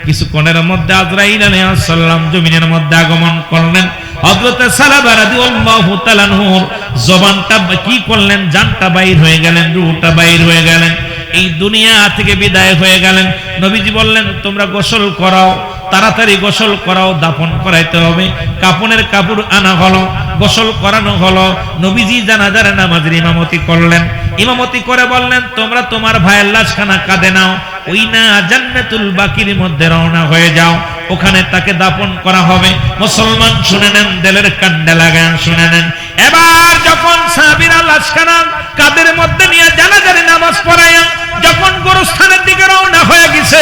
কিছুক্ষণের মধ্যে আজরাইল আলাইহিস সালাম জমিনের মধ্যে আগমন করলেন। হযরত সালামা রাদিয়াল্লাহু তাআলা আনহুর জবানটা কি করলেন, জানটা বাইর হয়ে গেলেন, রূহটা বাইর হয়ে গেলেন, এই দুনিয়া থেকে বিদায় হয়ে গেলেন। নবীজি বললেন, তোমরা গোসল করাও, তাড়াতাড়ি গোসল করাও, দাফন করাইতে হবে। কাফনের কাপড় আনা হলো, গোসল করানো হলো। নবীজি জানাজার নামাজের ইমামতি করলেন। ইমামতি করে বললেন, তোমরা তোমার ভাইয়ের লাশখানা কাঁধে নাও, ওই না জান্নাতুল বাকির মধ্যে রওনা হয়ে যাও, ওখানে তাকে দাফন করা হবে। মুসলমান শুনে নেন, দিলের কান্ডে লাগান, শুনে নেন। এবার যখন সাহাবীরা লাশখানা কাঁধের মধ্যে নিয়ে জানাজার নামাজ পড়ায়া যখন গোরস্থানের দিকে রওনা হয়ে গেছে,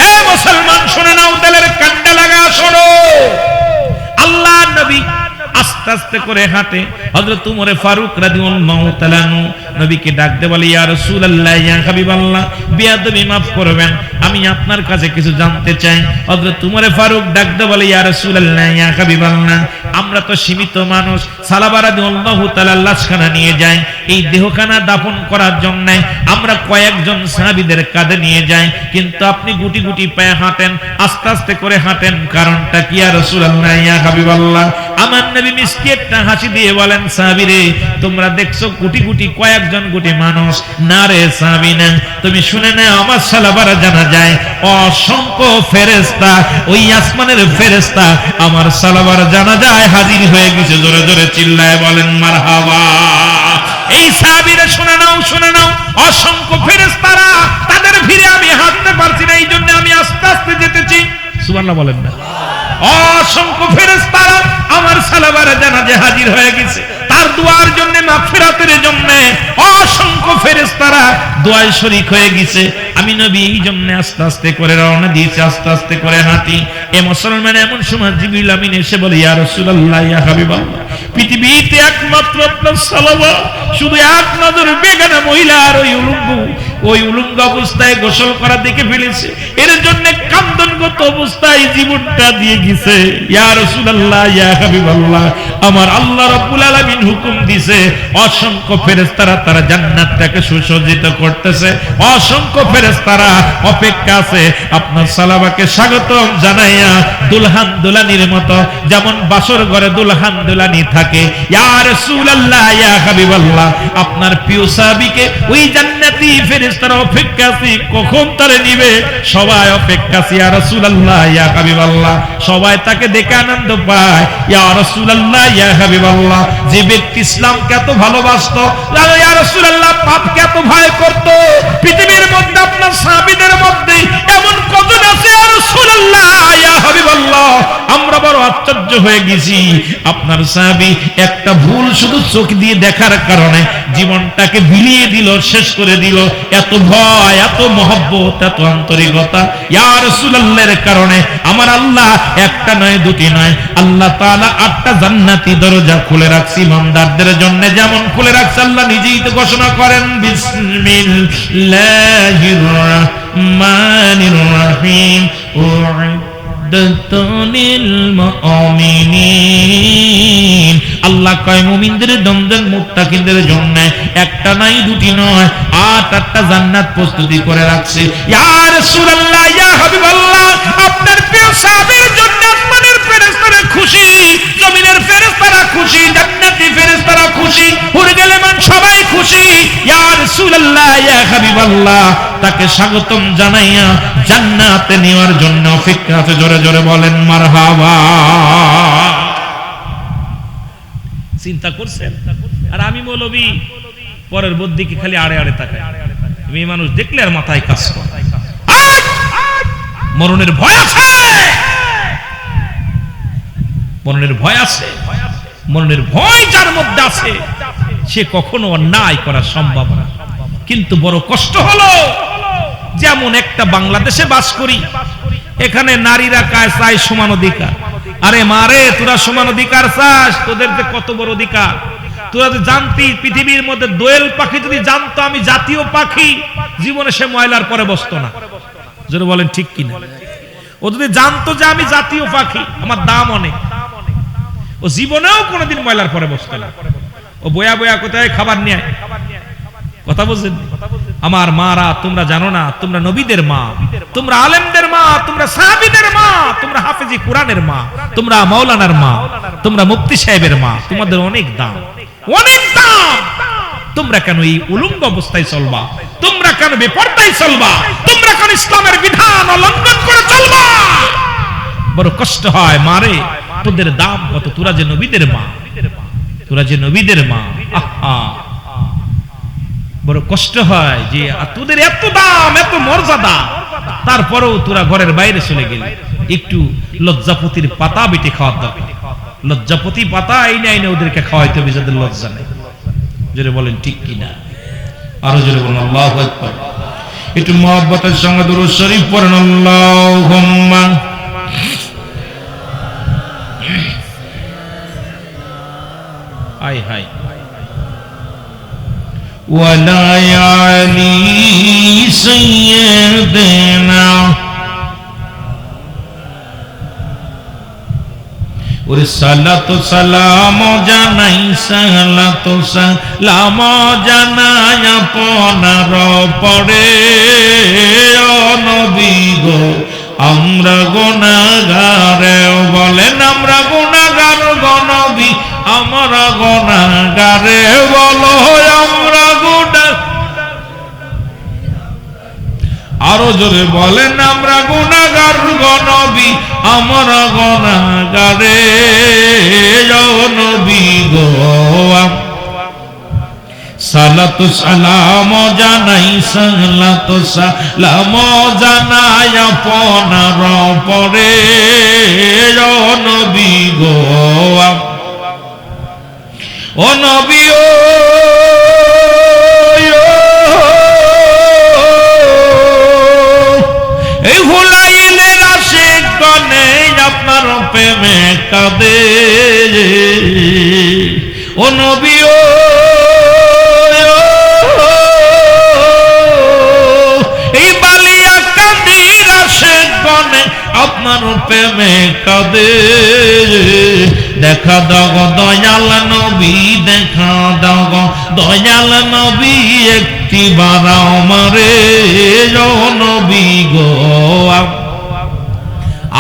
এ মুসলমান শুনে নাও, দিলের কান্ডে লাগা, শোনো। আল্লাহ নবী আস্তে আস্তে করে হাঁটে। হযরত উমর ফারুক রাদিয়াল্লাহু তাআলা আনহু নবীকে ডাক দিয়ে বলে, ইয়া রাসূলুল্লাহ, ইয়া হাবিবাল্লাহ, বিয়াদবি মাফ করবেন, আমি আপনার কাছে কিছু জানতে চাই। হযরত উমর ফারুক ডাক দিয়ে বলে, ইয়া রাসূলুল্লাহ, ইয়া হাবিবাল্লাহ, আমরা তো সীমিত মানুষ, সালাবা রাদিয়াল্লাহু তাআলা লাশখানা নিয়ে যাই, এই দেহখানা দাফন করার জন্য আমরা কয়েকজন সাহাবীদের কাঁধে নিয়ে যাই, কিন্তু আপনি গুটি গুটি পায়ে হাঁটেন, আস্তে আস্তে করে হাঁটেন, কারণটা কি? ইয়া রাসূলুল্লাহ, ইয়া হাবিবাল্লাহ, আমার নবী মিষ্টি একটা হাসি দিয়ে বলেন, সাহাবীরে, তোমরা দেখছো গুটি গুটি কয়েকজন গুটি মানুষ, না রে সাহাবী না, তুমি শুনে নাও, আমার সালাবারা জানা যায় অসংখ্য ফেরেশতা, ওই আসমানের ফেরেশতা আমার সালাবার জানা যায় হাজির হয়ে গেছে। জোরে জোরে চিল্লায় বলেন মারহাবা। এই সাহাবীরা শুনে নাও, শুনে নাও, অসংখ্য ফেরেশতারা, তাদের ভিড়ে আমি হাঁটতে পারছি না, এই জন্য আমি আস্তে আস্তে যেতেছি। সুবহানাল্লাহ বলেন না? অসংখ্য ফেরেশতারা আমার সালাবারে জানাজে হাজির হয়ে গেছে, তার দোয়ার জন্য, মাগফিরাতের জন্য অসংখ্য ফেরেশতারা দোয়ায় শরীক হয়ে গেছে। আমি নবী এই জন্য আস্তে আস্তে করে রওনা দিয়েছি, আস্তে আস্তে করে হাঁটি। এ মুসলমান, এমন সময় জিবরিল আমিন এসে বলে, ইয়া রাসূলুল্লাহ, ইয়া হাবিবাল্লাহ, পৃথিবীতে একমাত্র আপনার সালাবা শুধু এক নজর বেগানা মহিলা আর ওই উলঙ্গ অবস্থায় গোসল করা দেখে ফেলেছে, এর জন্য কান্দনগত অবস্থায় জীবনটা দিয়ে গেছে। ইয়া রাসূলুল্লাহ, ইয়া হাবিবাল্লাহ, আমার আল্লাহ রাব্বুল আলামিন হুকুম দিয়েছে, অসংখ্য ফেরেশতারা তারা জান্নাতটাকে সুসজ্জিত করতেছে, অসংখ্য ফেরেশতারা অপেক্ষা আছে আপনার সালাবাকে স্বাগতম জানাইয়া দুলহান দুলানির মতো, যেমন বাসর ঘরে দুলহান দুলানি থাকে। ইয়া রাসূলুল্লাহ, ইয়া হাবিবাল্লাহ, আপনার প্রিয় সাহাবীকে ওই জান্নাতি ফেরেশতারা অপেক্ষা আছে, কখন তারে নিবে, সবাই অপেক্ষা আছে। ইয়া রাসূলুল্লাহ, ইয়া হাবিবাল্লাহ, সবাই তাকে দেখে আনন্দ পায়। ইয়া রাসূলুল্লাহ, ইয়া হাবিবাল্লাহ, যে ব্যক্তি ইসলামকে এত ভালোবাসতো, ইয়া রাসূলুল্লাহ পাপকে এত ভয় করত, পৃথিবীর মধ্যে আপনার সাহাবীদের মধ্যে এমন কজন আছে ইয়া রাসূলুল্লাহ ইয়া হাবিবাল্লাহ, আমরা বড় আশ্চর্য হয়ে গেছি। আপনার সাহাবী একটা ভুল শুধু চোখ দিয়ে দেখার কারণে জীবনটাকে বিলিয়ে দিল, শেষ করে দিল। এত ভয়, এত মহব্বত, এত আন্তরিকতা ইয়া রাসূলুল্লাহর কারণে আমার আল্লাহ একটা নয়, দুটি নয়, আল্লাহ তাআলা 8টা জান্নাতি দরজা খুলে রাখছে ইমানদারদের জন্য। যেমন খুলে রাখছে আল্লাহ নিজেই তো ঘোষণা করেন, বিসমিল্লাহির রাহমানির রহিম, আল্লাহ কয় মুমিনদের দমদম মুত্তাকিনদের জন্য একটা নাই, দুটি নয়, 8টা জান্নাত প্রস্তুতি করে রাখছে। ইয়া রাসূলুল্লাহ ইয়া হাবিবাল্লাহ, আপনার প্রিয় সাহাবীর জন্য আসমানের ফেরেশতারা খুশি, জমিনের ফেরেশতারা খুশি, জান্নাতি ফেরেশতারা খুশি, হুরগেলেমান সবাই খুশি। ইয়া রাসূলুল্লাহ ইয়া হাবিবাল্লাহ, তাকে স্বাগতম জানাইয়া জান্নাতে নেওয়ার জন্য অপেক্ষা আছে। জোরে জোরে বলেন মারহাবা। চিন্তা করছেন? আর আমি মৌলবী পরের বুদ্ধিকে খালি আড়ে আড়ে তাকাই। মেয়ে মানুষ দেখলে আর মাথায় কাজ করে। মরণের ভয় আছে, মরণের ভয় আছে, মরণের ভয় যার মধ্যে আছে সে কখনো অন্যায় করা সম্ভব না। কিন্তু বড় কষ্ট হলো, যেমন একটা বাংলাদেশে বাস করি, এখানে নারীরা চায় সমান অধিকার। আরে মারে, তোরা সমান অধিকার চাস, তোদের যে কত বড় অধিকার। তোরা যে জানতি পৃথিবীর মধ্যে দোয়েল পাখি যদি জানতো আমি জাতীয় পাখি, জীবনে সে ময়লার পরে বসতো না। যদি বলেন ঠিক কিনা? ও যদি জানতো যে আমি জাতীয় পাখি, আমার দাম অনেক, ও জীবনেও কোনোদিন ময়লার পরে বসতো না। ও বয়া বয়া কোথায় খাবার নিয়ে, কথা বুঝলেন? আমার মারা, তোমরা জানো না, তোমরা নবীদের মা, তোমরা আলেমদের মা, তোমরা সাহাবীদের মা, তোমরা হাফেজি কোরআনের মা, তোমরা মাওলানার মা, তোমরা মুফতি সাহেবের মা, তোমাদের অনেক দাম, অনেক দাম। তোমরা কেন এই উলঙ্গ অবস্থায় চলবা? তোমরা কেন বেপরদায় চলবা? তোমরা কেন ইসলামের বিধান লঙ্ঘন করে চলবা? বড় কষ্ট হয় মারে, তোদের দাম কত? তোরা যে নবীদের মা, তোরা যে নবীদের মা, আহা বড় কষ্ট হয় যে তোদের এত দাম, এত মর্যাদা, তারপরেও তোরা ঘরের বাইরে চলে গেলে। একটু লজ্জাপতির পাতা বেটে খাওয়ার দরকার। লজ্জাপতি পাতা আইনে আইনে ওদেরকে খাওয়াইতে হবে যাদের লজ্জা নেই। জোরে বলেন ঠিক কিনা? আরো জোরে বলেন আল্লাহু আকবার। একটু মহব্বতের সঙ্গে দুরূদ শরীফ পড়েন, আল্লাহুম্মা হাই হাই ওয়ালা আলি সাইয়্যিদিনা, ওরে সালাতু সালাম জানাই, সালাতু সালাম জানাই আপনার পরে, ও নবী গো আমরা গুনাহগার। বলেন আমরা গুনাহগার গো নবী, আমরা গুনাহগার। বলো আমরা গুনাহ, আরো জোরে বলেন আমরা গুনাহগার গো নবী, আমরা গুনাহগার। ও নবী গো সালাতু সালাম জানাই, সালাতু সালাম জানাই আপনার পরে, ও নবী গো। ও নবী ও এই হুলাইলের আশিক গনে আপনার প্রেমে কাঁদে। ও নবী ও এই বালিয়া কান্দির আশিক গনে আপনার প্রেমে কাঁদে। দেখা দাও দয়াল নবী, দেখা দাও দয়াল নবী, একটি বার আমারে, ও নবী গো।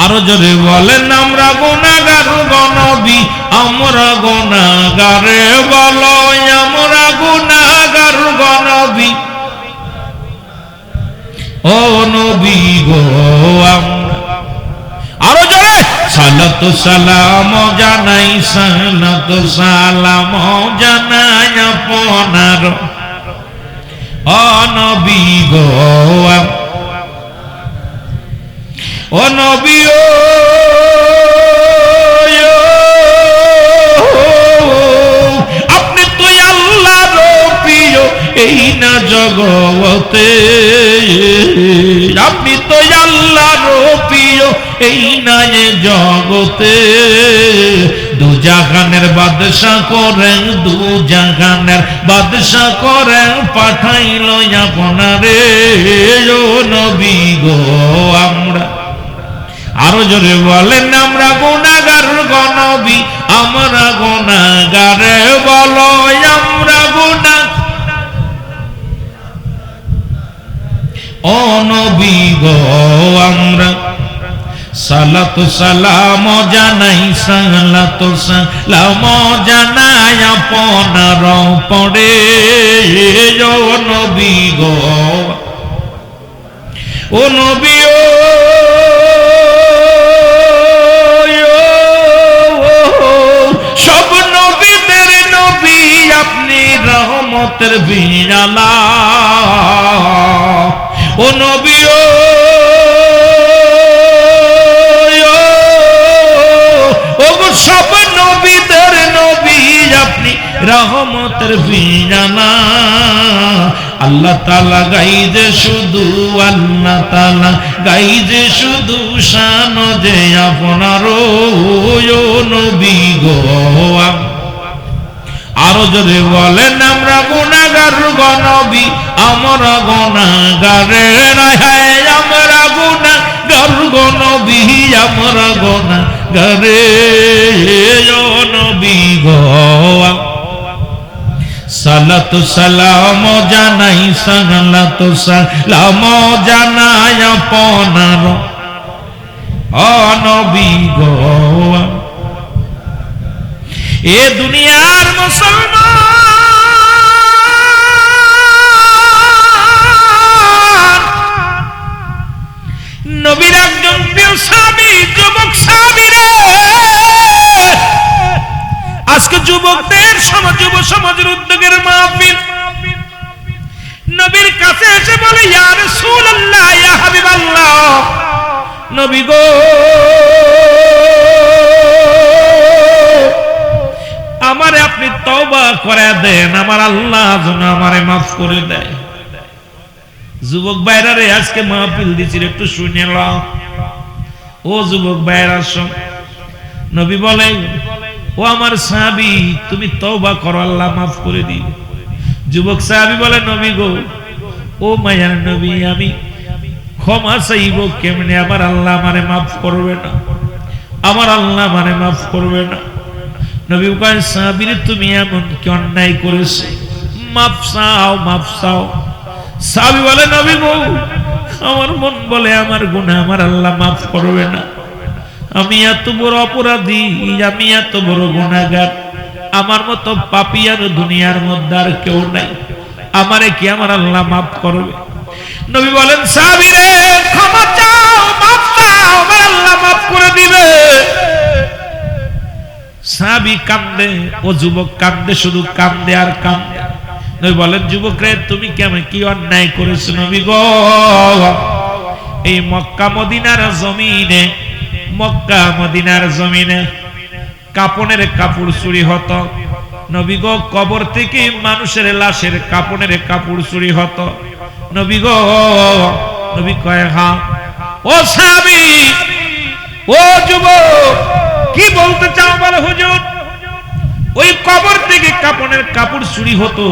আরো জোরে বলেন আমরা গুনাহগার গো নবী, আমরা গুনাহগার। বলো আমরা গুনাহগার গো নবী, ও নবী গো। আরো জোরে সালাত সালাতু সালাম জানাই সালাতু সালাম জানাই আপনার ও নবী গো ও নবী আপনি তো আল্লাহর প্রিয় এই না জগতে আপনি তো আল্লাহর প্রিয় এই না জগতে দু জাহানের বাদশা করেন দু জাহানের বাদশা করেন পাঠাইল আপনারে ও নবী গো আমরা আরো জোরে বলেন আমরা গুনাহগার গো নবী আমরা গুনাহগার বলো আমরা গুনাহ ও নবী গো আমরা সালাতু সালাম জানাই সালাতু সালাম জানাই আপনার পড়ে ও নবী গো ও নবী সব নবীদের নবী আপনি রহমতের বিনালা ও নবী সব নবীদের নবী আপনি রহমতের বিনালা আল্লাহ তাআলা গাইজে শুধু আল্লাহ তাআলা গাইজে শুধু শান যে আপনার ও নবী গো আরো জোরে বলেন আমরা গুনাহগার গো নবী আমরা গুনাহগার হায় আমরা গুনাহগার গো নবী আমরা গুনাহগার ও নবী গো সালাতু সালাম জানাই সালাতু সালাম জানাই আপনার ও নবী গো এ দুনিয়ার মুসলমান নবীর একজন প্রিয় সাহাবী যুবক সাহাবী রে আজকে যুবকদের সমাজ যুব সমাজের উদ্যোগের মাহফিল নবীর কাছে এসে বলে ইয়া রাসূলুল্লাহ ইয়া হাবিবাল্লাহ নবী গো আমারে আপনি তওবা করে দেন আমার আল্লাহ যেন আমারে মাফ করে দেয় যুবক ভাইরা রে আজকে মাহফিল দিছি একটু শুনে নাও ও যুবক ভাইরা শুন নবী বলেন ও আমার সাহাবী তুমি তওবা করো আল্লাহ মাফ করে দিবে যুবক সাহাবী বলে নবী গো ও মায়ার নবী আমি ক্ষমা চাইব কেমনে আমার আল্লাহ আমারে মাফ করবে না আমার আল্লাহ আমারে মাফ করবে না নবী কয় সাহাবী তুমি এমন কি অন্যায় করেছো মাফ চাও মাফ চাও সাহাবী বলে নবী গো আমার মন বলে আমার গুনাহ আমার আল্লাহ মাফ করবে না আমি এত বড় অপরাধী আমি এত বড় গুনাহগার আমার মতো পাপী আর দুনিয়ার মধ্যে আর কেউ নাই আমারে কি আমার আল্লাহ মাফ করবে নবী বলেন সাহাবী রে ক্ষমা চাও মাফ চাও আমার আল্লাহ মাফ করে দিবে সাহাবী কান্দে ও যুবক কান্দে শুধু কান্দে আর কান্দে নবী বলেন যুবক রে তুমি কেমন কি অন্যায় করেছো নবী গো এই মক্কা মদিনার জমিনে কাপনের কাপড় চুরি হতো নবী গো কবর থেকে মানুষের লাশের কাপনের কাপড় চুরি হতো নবী গো নবী কয় হ্যাঁ ও সাহাবী ও যুবক কি বলতে চাও বলো হুজুর ওই কবর থেকে কাপনের কাপড় চুরি হতো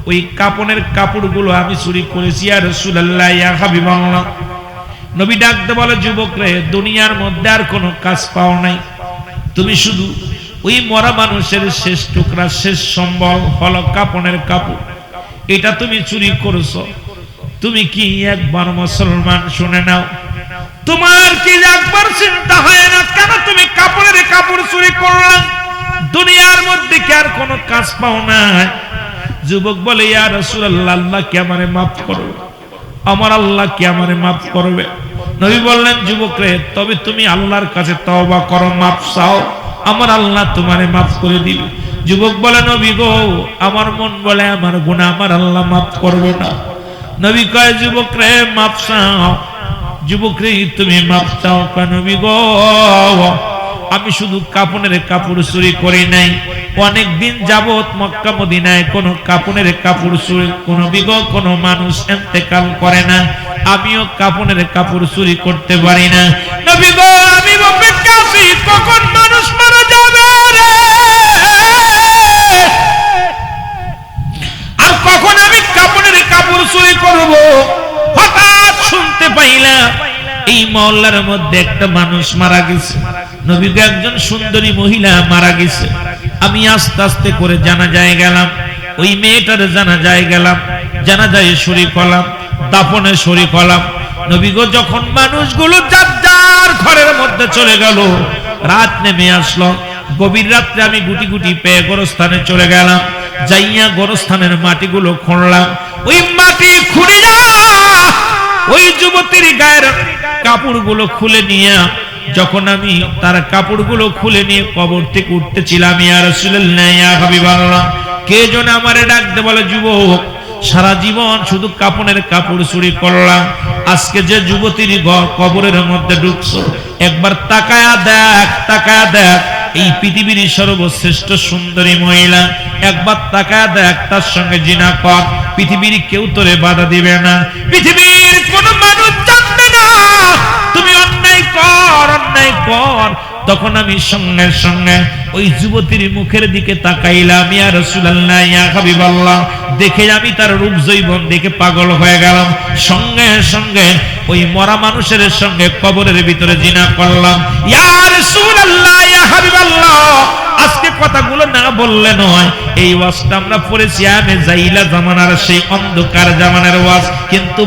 ওই কাপনের কাপড়গুলো আমি চুরি করেছি ইয়া রাসূলুল্লাহ ইয়া হাবিবাল্লাহ নবী ডাকতে বলে যুবক রে দুনিয়ার মধ্যে আর কোনো কাজ পাও নাই তুমি শুধু ওই মরা মানুষের শেষ টুকরা শেষ সম্বল হলো কাপনের কাপড় এটা তুমি চুরি করেছো তুমি কি একবার মুসলমান শুনে নাও তোমার কি একবার চিন্তা হয় না কেন তুমি কাপড়ের কাপড় চুরি করলে দুনিয়ার মধ্যে কি আর কোনো কাজ পাও না যুবক বলে ইয়া রাসূলুল্লাহ আল্লাহ কি আমারে maaf করবে আমার আল্লাহ কি আমারে maaf করবে নবী বললেন, যুবক রে, তবে তুমি আল্লাহর কাছে তওবা করো, মাফ চাও, আমার আল্লাহ তোমারে মাফ করে দিবে। যুবক বলে, নবী গো, আমার মন বলে আমার গুনাহ আমার আল্লাহ মাফ করবে না। নবী কয়, যুবক রে মাফ চাও। যুবক রে তুমি মাফ চাও কেন? নবী গো, আমি শুধু কাপড়ের কাপড় চুরি করি নাই, অনেক দিন যাবত মক্কা মদিনায় কোনো কাপড়ের কাপড় চুরি কোনো মানুষ ইন্তেকাল করে না, আমিও কাপড়ের কাপড় চুরি করতে পারি না। নবী গো, আমি অপেক্ষা আছি কখন মানুষ মারা যাবে রে, আর কখন আমি কাপড়ের কাপড় চুরি করব। হঠাৎ শুনতে পাইলাম এই মহল্লার মধ্যে একটা মানুষ মারা গেছে। নবী গো, একজন সুন্দরী মহিলা মারা গেছে। আমি আস্তে আস্তে করে জানাজায় গেলাম, ওই মেয়েটার জানাজায় গেলাম, জানাজায় শরীক হলাম, দাফনে শরীক হলাম। নবী গো, যখন মানুষগুলো যার যার ঘরের মধ্যে চলে গেল, রাত নেমে আসলো। গভীর রাত্রে আমি গুটি গুটি পেয়ে গোরস্থানে চলে গেলাম, যাইয়া গোরস্থানের মাটিগুলো খুঁড়লাম। ওই মাটি খুঁড়িয়া ওই যুবতীর গায়ের কাপড়গুলো খুলে নিয়ে, যখন আমি তার কাপড়গুলো খুলে নিয়ে কবর থেকে উঠতেছিলাম, ইয়া রাসূলুল্লাহ, ইয়া হাবিবাল্লাহ, কে যেন আমারে ডাকতে বলে, যুবক, সারা জীবন শুধু কাপড়ের কাপড় চুরি করলাম, আজকে যে যুবতীর কবরের মধ্যে ঢুকছো, একবার তাকায়া দেখ, তাকায়া দেখ, এই পৃথিবীর সর্বশ্রেষ্ঠ সুন্দরী মহিলা, একবার তাকায়া দেখ, তার সঙ্গে জিনা কর, পৃথিবীর কেউ তোরে বাধা দিবে না, পৃথিবীর কোন মানুষ জানবে না তুমি অন্যায় কর, অন্যায় কর। তখন আমি সঙ্গে সঙ্গে ওই যুবতীর মুখের দিকে তাকাইলাম, ইয়া রাসূলুল্লাহ, ইয়া হাবিবাল্লাহ, দেখে আমি তার রূপ যৌবন দেখে পাগল হয়ে গেলাম। সঙ্গে সঙ্গে ওই মরা মানুষের সঙ্গে কবরের ভিতরে জিনা করলাম। ইয়া রাসূলুল্লাহ, ইয়া হাবিবাল্লাহ, আজকে কথাগুলো না বললে নয়। এই ওয়াজটা আমরা পড়েছি আমি জাইলা জামানার, সেই অন্ধকার জামানার ওয়াজ। কিন্তু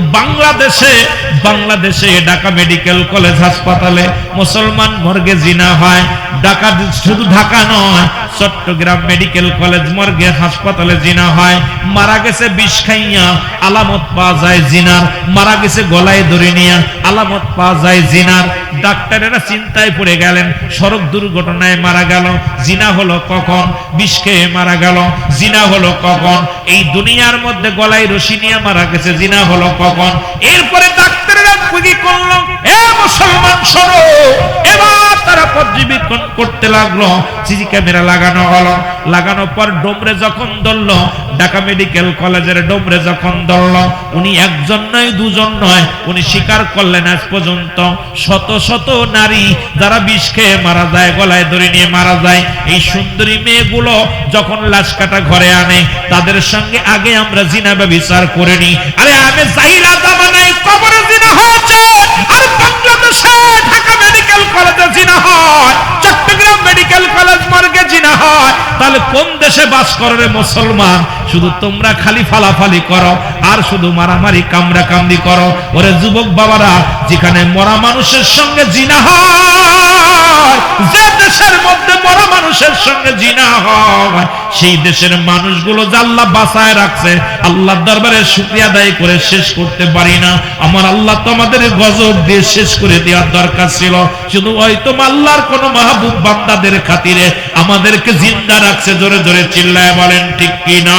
বাংলাদেশে ঢাকা মেডিকেল কলেজ হাসপাতালে মুসলমান মর্গে জিনা হয়। ঢাকা, শুধু ঢাকা নয়, চট্টগ্রাম মেডিকেল কলেজ মর্গে হাসপাতালে জিনা হয়। মারা গেছে বিষ খাইয়া, আলামত পাওয়া যায় জিনার। মারা গেছে গলায় ধরে নিয়ে, আলামত পাওয়া যায় জিনার। ডাক্তারেরা চিন্তায় পড়ে গেলেন, সড়ক দুর্ঘটনায় মারা গেল, জিনা হলো কখন? বিষ খেয়ে মারা গেল, জিনা হলো কখন? এই দুনিয়ার মধ্যে গলায় রশি নিয়ে মারা গেছে, জিনা হলো কখন? এরপরে ডাক্তারেরা কি করলো? এ মুসলমান শোনো, এবার তারা পর্যবেক্ষণ করতে লাগলো। সিসি ক্যামেরা লাগানো হলো, লাগানোর পর ডোমরে যখন ধরলো, ঢাকা মেডিকেল কলেজের ডোমরে যখন ধরলো, উনি একজন নয়, দুজন নয়, উনি স্বীকার করলেন আজ পর্যন্ত শত শত নারী যারা বিষ খেয়ে মারা যায়, গলায় ধরে নিয়ে মারা যায়, এই সুন্দরী মেয়েগুলো যখন লাশ কাটা ঘরে আনে, তাদের সঙ্গে আগে আমরা জিনা ব্যভিচার করে নি। আরে আমি জাহিলা জামানায় কবরে জিনা হয়েছে, আর বাংলাদেশে ঢাকা মেডিকেল কলেজে জিনা হয়, চট্টগ্রাম মেডিকেল কলেজ মর্গে জিনা হয়। তাহলে কোন দেশে বাস করে রে মুসলমান? শুধু তোমরা খালি ফালাফালি করো আর শুধু মারামারি কামড়া কামড়ি করো। ওরে যুবক বাবারা, যেখানে মরা মানুষের সঙ্গে জিনা হয়, যে দেশের মধ্যে মরা মানুষের সঙ্গে জিনা হয়, সেই দেশের মানুষগুলো যে আল্লাহ বাঁচায় রাখছে, আল্লাহর দরবারে শুকরিয়া আদায় করে শেষ করতে পারি না। আমার আল্লাহ তো আমাদের গজব দিয়ে শেষ করে দেওয়ার দরকার ছিল, শুধু হয়তো আল্লাহর কোন মাহবুব বান্দাদের খাতিরে আমাদেরকে জিন্দা রাখছে। জোরে জোরে চিল্লায় বলেন ঠিক কিনা?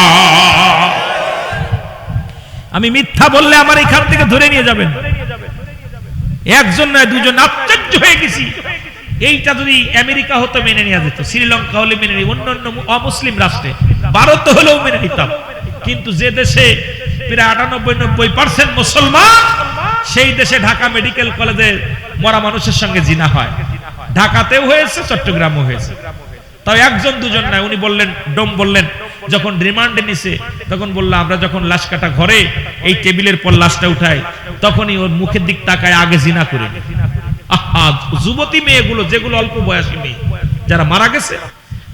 আমি মিথ্যা বললে আমার এখান থেকে ধরে নিয়ে যাবেন। একজন নয়, দুজন। আশ্চর্য হয়ে গেছি। এইটা যদি আমেরিকা হতো মেনে নেওয়া যেত, শ্রীলঙ্কা হলে মেনে নিত, অন্যান্য অমুসলিম রাষ্ট্রে, ভারত হলেও মেনে নিতাম। কিন্তু যে দেশে প্রায় 98-90% মুসলমান, সেই দেশে ঢাকা মেডিকেল কলেজে মরা মানুষের সঙ্গে জিনা হয়। ঢাকাতেও হয়েছে, চট্টগ্রামও হয়েছে। তাও একজন দুজন নয়। উনি বললেন, ডোম বললেন, যখন রিমান্ডে নিছে তখন বললাম, আমরা যখন লাশ কাটা ঘরে এই টেবিলের পর লাশটা উঠাই, তখনই ওর মুখের দিক তাকায় আগে জিনা করে। যুবতী মেয়েগুলো, যেগুলো অল্প বয়সী মেয়ে যারা মারা গেছে,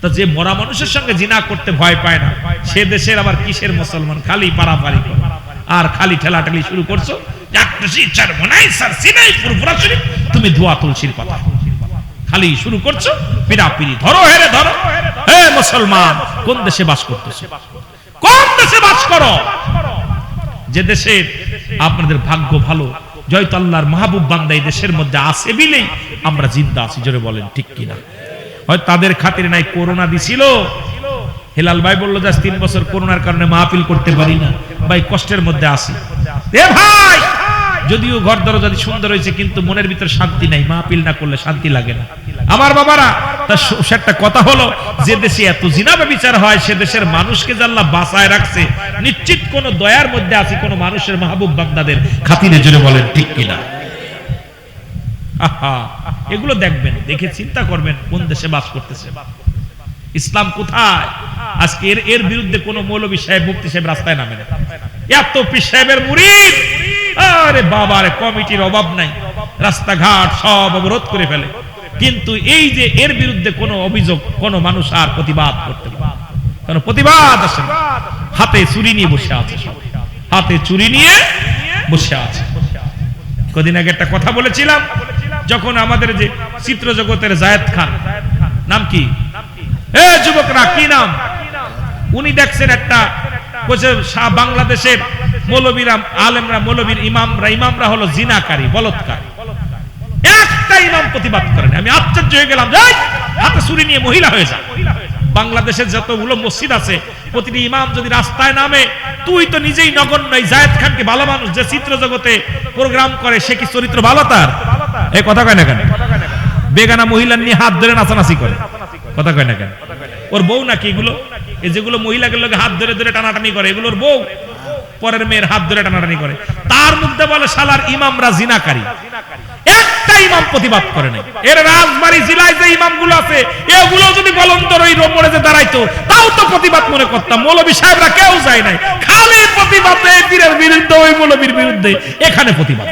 তা যে মরা মানুষের সঙ্গে জিনা করতে ভয় পায় না, সে দেশের আবার কিসের মুসলমান? খালি পারাপারি করে আর খালি ঠেলাঠেলি শুরু করছো। তুমি ধোয়া তুলসীর পাতা খালি শুরু করছো, পিড়াপিড়ি, ধরো হেরে ধরো। হে মুসলমান, কোন দেশে বাস করতেছো? কোন দেশে বাস করো? যে দেশে আপনাদের ভাগ্য ভালো, জয়তো আল্লাহর মাহবুব বান্দা এই দেশের মধ্যে আছে বিলেই আমরা জিন্দা আছি, জোরে বলেন ঠিক কিনা। হয় তাদের খাতিরে নাই করোনা দিছিল, হেলাল ভাই বললো যে 3 বছর করোনার কারণে মাহফিল করতে পারি না, ভাই কষ্টের মধ্যে আছি। এ ভাই, যদিও ঘর দরজা সুন্দর হয়েছে কিন্তু মনের ভিতর শান্তি নাই, মাহফিল না করলে শান্তি লাগে না। আমার বাবারা, তার একটা কথা হলো, যে দেশে এত জিনা ব্যভিচার হয় সে দেশের মানুষকে যে আল্লাহ বাঁচায় রাখছে, নিশ্চিত কোন দয়ার মধ্যে আছে কোন মানুষের মাহবুব বান্দাদের খাতিরে, জোরে বলেন ঠিক কিনা। আহা, এগুলো দেখবেন, দেখে চিন্তা করবেন কোন দেশে বাস করতেছে, ইসলাম কোথায়। আজকে এর বিরুদ্ধে কোন মৌলভী সাহেব, মুফতি সাহেব রাস্তায় নামে না, এত পীর সাহেবের মুরিদ, আরে বাবারে কমিটির অভাব নাই, রাস্তাঘাট সব অবরোধ করে ফেলে, কিন্তু এই যে এর বিরুদ্ধে কোনো অভিযোগ কোন মানুষ আর প্রতিবাদ করতে পারে, কারণ প্রতিবাদ আসে না, হাতে চুরি নিয়ে বসে আছে, হাতে চুরি নিয়ে বসে আছে। কদিন আগে একটা কথা বলেছিলাম, যখন আমাদের যে চিত্র জগতের জায়েদ খান, নাম কি, এ যুবকরা কি নাম, উনি দেখছেন একটা বাংলাদেশের মৌলবীরা, আলেমরা, মৌলবীর ইমামরা হলো জিনাকারী, বলৎকার, একটা ইমাম প্রতিবাদ করেন। আমি আশ্চর্য হয়ে গেলাম, যাই হাতে চুরি নিয়ে মহিলা হয়ে যায়। বাংলাদেশের যতগুলো মসজিদ আছে প্রতিটি ইমাম যদি রাস্তায় নামে, তুই তো নিজেই নগণ্য, জায়েদ খানকে ভালো মানুষ, যে চিত্র জগতে প্রোগ্রাম করে, সে কি চরিত্র ভালো তার? এই কথা কয় না কেন? বেগানা মহিলা নিয়ে হাত ধরে নাচানাচি করে, কথা কয় না কেন? ওর বউ নাকি এগুলো? এই যেগুলো মহিলাদের লোকে হাত ধরে ধরে টানাটানি করে, এগুলোর বউ, পরের মেয়ের হাত ধরে টানাটানি করে, তার মধ্যে বলে শালার ইমামরা জিনাকারী। একটা ইমাম প্রতিবাদ করে নাই। এর রাজবাড়ী জেলায় যে ইমামগুলো আছে, এগুলো যদি বলন্তর ওই রোমরে যে দাঁড়াইতো, তাও তো প্রতিবাদ মনে করতাম। মৌলভী সাহেবরা কেউ যায় নাই, খালি প্রতিবাদ এই পীরের বিরুদ্ধে, ওই মৌলভীর বিরুদ্ধে, এখানে প্রতিবাদ।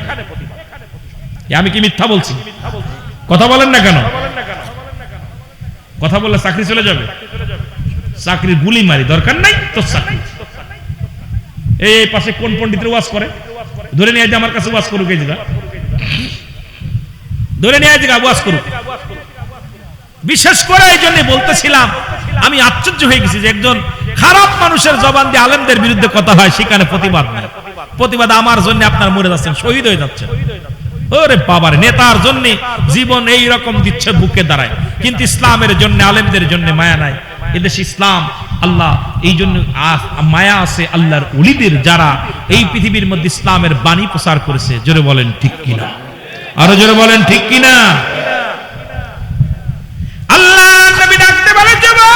আমি কি মিথ্যা বলছি? কথা বলেন না কেন? কথা বললে চাকরি চলে যাবে, চাকরি গুলি মারি, দরকার নাই তো চাকরি। এই পাশে কোন পণ্ডিতের ওয়াজ করে, ধরে নিয়ে আমার কাছে ওয়াজ করুক, এই জায়গা ধরে নিয়ে ওয়াজ করুক। বিশেষ করে এই জন্য বলতেছিলাম, আমি আশ্চর্য হয়ে গেছি যে একজন খারাপ মানুষের জবান দিয়ে আলেমদের বিরুদ্ধে কথা হয়, সেখানে প্রতিবাদ নাই। প্রতিবাদ আমার জন্য আপনার মরে যাচ্ছেন, শহীদ হয়ে যাচ্ছেন। ওরে বাবার, নেতার জন্য জীবন এই রকম দিচ্ছে, বুকে দাঁড়ায়, কিন্তু ইসলামের জন্য, আলেমদের জন্য মায়া নাই। এদেশে ইসলাম, আল্লাহ এই জন্য মায়া আছে আল্লাহর ওলিদের, যারা এই পৃথিবীর মধ্যে ইসলামের বাণী প্রচার করেছে, জোরে বলেন ঠিক কিনা, আরো জোরে বলেন ঠিক কিনা। আল্লাহ নবী ডাকতে বলে যুবক,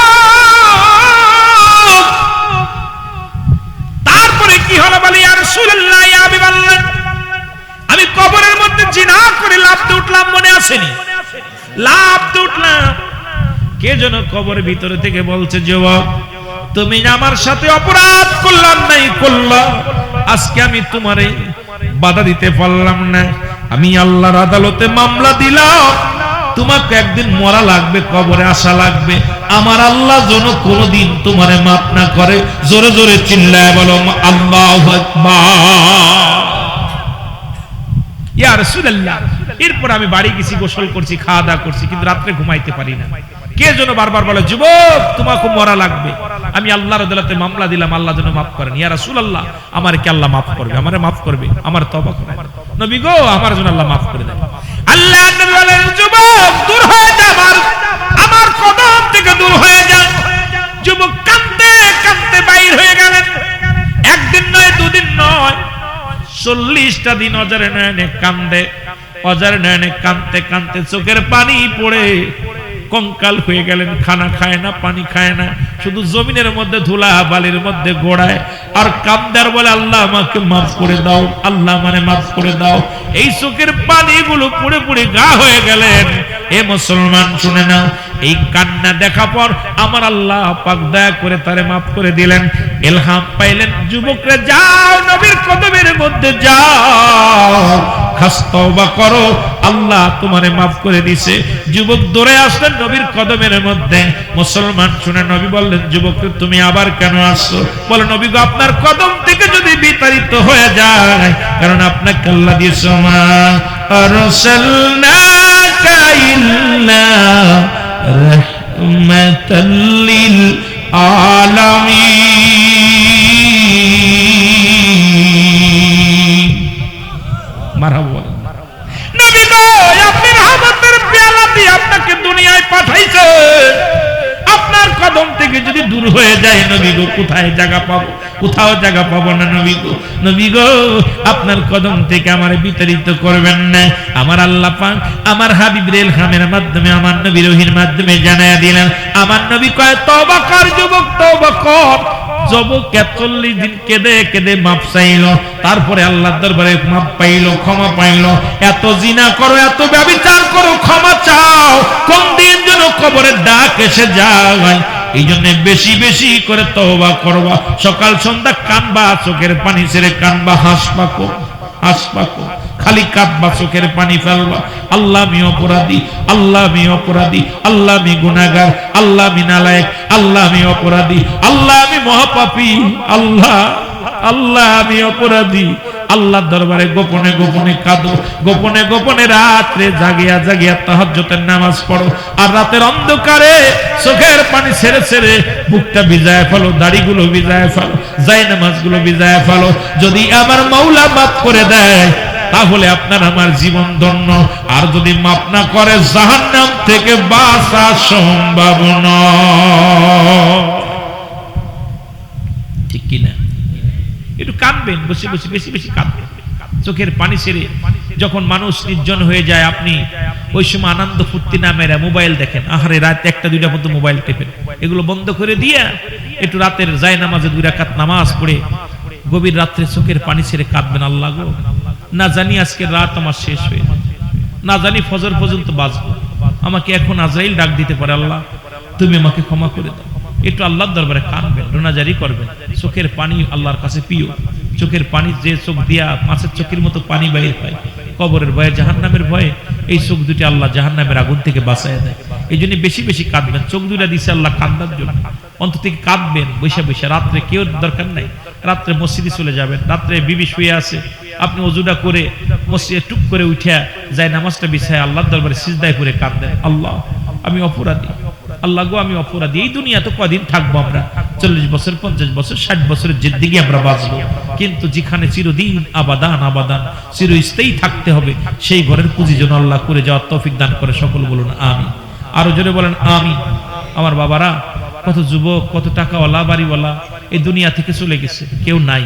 তারপরে কি হলো বলে, ইয়া রাসূলুল্লাহ, ইয়া হাবিবাল্লাহ, আমি কবরের মধ্যে জিনা করে লাফতে উঠলাম, মনে আসেনি? লাফতে উঠলাম, কে যেন কবরের ভিতরে থেকে বলছে, যুবক তুমি আমার সাথে অপরাধ করলাম নাই করলা, আজকে আমি তোমারে বাধা দিতে পারলাম না, আমি আল্লাহর আদালতে মামলা দিলাম, তোমাকে একদিন মরা লাগবে, কবরে আসা লাগবে, আমার আল্লাহ যেন কোনদিন তোমারে মাফ না করে। জোরে জোরে চিল্লায় বলো আল্লাহু আকবার। ইয়া রাসূলুল্লাহ, এরপর আমি বাড়ি গেছি, গোসল করছি, খাওয়া দাওয়া করছি, কিন্তু রাত্রে ঘুমাইতে পারি না। কে যেন বারবার বলে, যুবক তোমাকে মরা লাগবে, আমি আল্লাহর আদালতে মামলা দিলাম, আল্লাহ যেন মাফ করেন। ইয়া রাসূলুল্লাহ, আমার কি আল্লাহ মাফ করবে? আমারে মাফ করবে? আমার তওবা করেন নবী গো, আমার জন্য আল্লাহ মাফ করে দেন। আল্লাহ নবী বলেন, যুবক দূর হয়ে যা, আমার কদম থেকে দূর হয়ে যা। যুবক কাঁদতে কাঁদতে বাইর হয়ে গেলেন। একদিন নয়, দুদিন নয়, 40টা দিন অজারে নয়নে কান্দে, অজারে নয়নে কাঁদতে কাঁদতে চোখের পানি পড়ে কঙ্কাল হয়ে গেলেন। খানা খায় না, পানি খায় না, শুধু জমিনের মধ্যে ধুলা বালির মধ্যে গোড়ায় আর কান্দার বলে, আল্লাহ আমাকে মাফ করে দাও, আল্লাহ মানে মাফ করে দাও। এই চোখের পানিগুলো পুড়ে পুড়ে গা হয়ে গেলেন। এ মুসলমান শুনে নাও, এই কান্না দেখা পর আমার আল্লাহ পাক দয়া করে তারে মাফ করে দিলেন। ইলহাম পাইলেন, যুবকরা যাও নবীর কদমের মধ্যে যাও, খাস তওবা করো, আল্লাহ তোমারে মাফ করে দিয়েছে। যুবক দৌড়ে আসলেন নবীর কদমের মধ্যে। মুসলমান শুনে নবী বললেন, যুবক তুমি আবার কেন আসছো? বলে, নবী গো, আপনার কদম থেকে যদি বিতাড়িত হয়ে যায়, কারণ আপনাকে আল্লাহ দিয়েছে, মা আরসালনাকা ইল্লা রাহমাতাল লিল আলামিন। মারহাবা। থেকে যদি দূর হয়ে যায় নবী গো কোথায় জায়গা পাবো? কোথাও জায়গা পাবো না নবী গো। নবী গো আপনার কদম থেকে আমারে বিতাড়িত করবেন না। আমার আল্লাহ পাক আমার হাবিব ইলহামের মাধ্যমে আমার নবীর ওহীর মাধ্যমে জানায়া দিলেন, আমার নবী কয় তওবা কর যুবক, তওবা কর। যুবক ৪০ দিন কেঁদে কেঁদে মাপ চাইল, তারপরে আল্লাহর দরবারে মাপ পাইল, ক্ষমা পাইল। এত জিনা করো, এত ব্যভিচার করো, ক্ষমা চাও, কোন দিন যেন কবরের ডাক এসে যায়। এই জন্য বেশি বেশি করে তওবা করবা। সকাল সন্ধ্যা কানবা, চোখের পানি ছেড়ে কানবা, হাসপাকো হাসপাকো, খালি কাঁদবা, চোখের পানি ফেলবা। আল্লাহ আমি অপরাধী, আল্লাহ আমি অপরাধী, আল্লাহ আমি গুনাহগার, আল্লাহ আমি নালায়েক, আল্লাহ আমি অপরাধী, আল্লাহ আমি মহাপাপী, আল্লাহ আল্লাহ আমি অপরাধী। আল্লাহর দরবারে গোপনে গোপনে কাঁদো, গোপনে গোপনে রাত্রে জাগিয়া জাগিয়া তাহাজ্জুদের নামাজ পড়ো। আর রাতের অন্ধকারে চোখের পানি ছেড়ে ছেড়ে বুকটা ভিজায় ফেলো, দাড়িগুলো ভিজায় ফেলো, যায় নামাজগুলো ভিজায় ফেলো। যদি আমার মাওলা মাফ করে দেয় তাহলে আপনার আমার জীবন ধন্য। আর যদি মাফ না করে জাহান্নাম থেকে বাঁচা সম্ভব নয়। ঠিক কিনা? একটু কাঁদবেন, বসে বসে বেশি বেশি কাঁদবেন, চোখের পানি ছেড়ে। যখন মানুষ নির্জন হয়ে যায়, আপনি ওই সময় আনন্দ ফুর্তি না মেরে মোবাইল দেখেন, আহারে রাত 1টা 2টা পর্যন্ত মোবাইল টেপেন। এগুলো বন্ধ করে দিয়ে একটু রাতের যায় নামাজে 2 রাকাত নামাজ পড়ে গভীর রাত্রে চোখের পানি ছেড়ে কাঁদবেন। আল্লাহ গো, না জানি আজকে রাত আমার শেষ হয়ে যাবে, না জানি ফজর পর্যন্ত বাঁচবো, আমাকে এখন আজরাইল ডাক দিতে পারে, আল্লাহ তুমি আমাকে ক্ষমা করে দাও। একটু আল্লাহর দরবারে কাঁদবেন, রোনাজারি করবেন। চোখের পানি আল্লাহর কাছে প্রিয়। চোখের পানি যে চোখ দিয়া মাছের চোখের মতো পানি বাইরে পায়, কবরের ভয়ে, জাহান্নামের ভয়ে এই চোখ দুটি আল্লাহ জাহান্নামের আগুন থেকে বাঁচায় দেয়। এই জন্য বেশি বেশি কাঁদবেন। চোখ দুটা দিছে আল্লাহ কান্দার জন্য, অন্তত থেকে কাঁদবেন বসে বসে। রাত্রে কেউ দরকার নাই, রাত্রে মসজিদে চলে যাবেন। রাত্রে বিবি শুয়ে আছে, আপনি ওযুটা করে মসজিদে টুক করে উঠিয়া যায় নামাজটা বিছায় আল্লাহর দরবারে সিজদায় করে কাঁদেন, আল্লাহ আমি অপরাধী, আল্লাহ গো আমি অপরাধী। এই দুনিয়া তো কদিন থাকবো আমরা? 40 বছর, 50 বছর, 60 বছরের জিন্দেগি আমরা বাঁচবো, কিন্তু যেখানে চিরদিন আবাদান আবাদান চিরস্থায়ী থাকতে হবে, সেই ঘরের পুঁজি যেন আল্লাহ করে যাওয়ার তৌফিক দান করে। সকল বলুন আমিন। আরো জোরে বলেন আমিন। আমার বাবারা, কত যুবক, কত টাকাওয়ালা, বাড়িওয়ালা এই দুনিয়া থেকে চলে গেছে, কেউ নাই,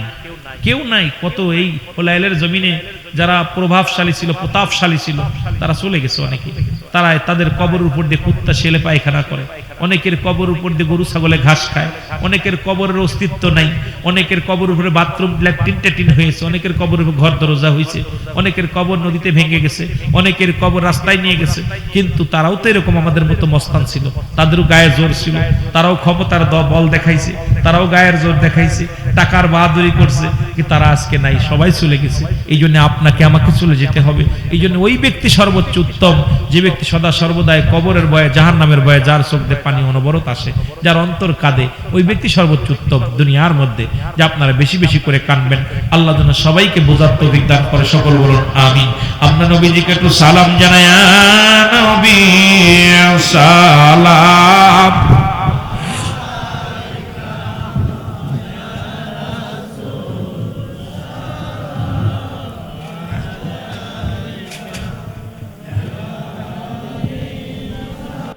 কেউ নাই। কত এই হোলাইলের জমিনে যারা প্রভাবশালী ছিল, প্রতাপশালী ছিল, তারা চলে গেছে অনেকে। তারা তাদের কবরের উপর দিয়ে কুত্তা শেলে পায়খানা করে, অনেকের কবর উপর দিয়ে গরু ছাগলে ঘাস খায়, অনেকের কবরের অস্তিত্ব নাই, অনেকের কবর উপরে বাথরুম ল্যাট্রিন ট্যাটিন হয়েছে, অনেকের কবর উপরে ঘর দরজা হয়েছে, অনেকের কবর নদীতে ভেঙে গেছে, অনেকের কবর রাস্তায় নিয়ে গেছে। কিন্তু তারাও তো এরকম আমাদের মতো মস্তান ছিল, তাদেরও গায়ে জোর ছিল, তারাও ক্ষমতার বল দেখাইছে, তারাও গায়ের জোর দেখাইছে, টাকার বাহাদুরি করছে, কি তারা আজকে নাই, সবাই চলে গেছে। এই জন্য আপনাকে আমাকে চলে যেতে হবে। এই জন্য ওই ব্যক্তি সর্বোচ্চ উত্তম, যে ব্যক্তি সদা সর্বদাই কবরের ভয়ে, জাহান্নামের ভয়ে, যার চোখ দিয়ে পানি অনবরত আসে, যার অন্তর কাঁদে, ওই ব্যক্তি সর্বোচ্চ উত্তম দুনিয়ার মধ্যে। যে আপনারা বেশি বেশি করে কাঁদবেন, আল্লাহ যেন সবাইকে বোঝার তৌফিক দান করে। সকল বলুন আমিন। আপনার নবীজিকে একটু সালাম জানায়া, নবী সালাম।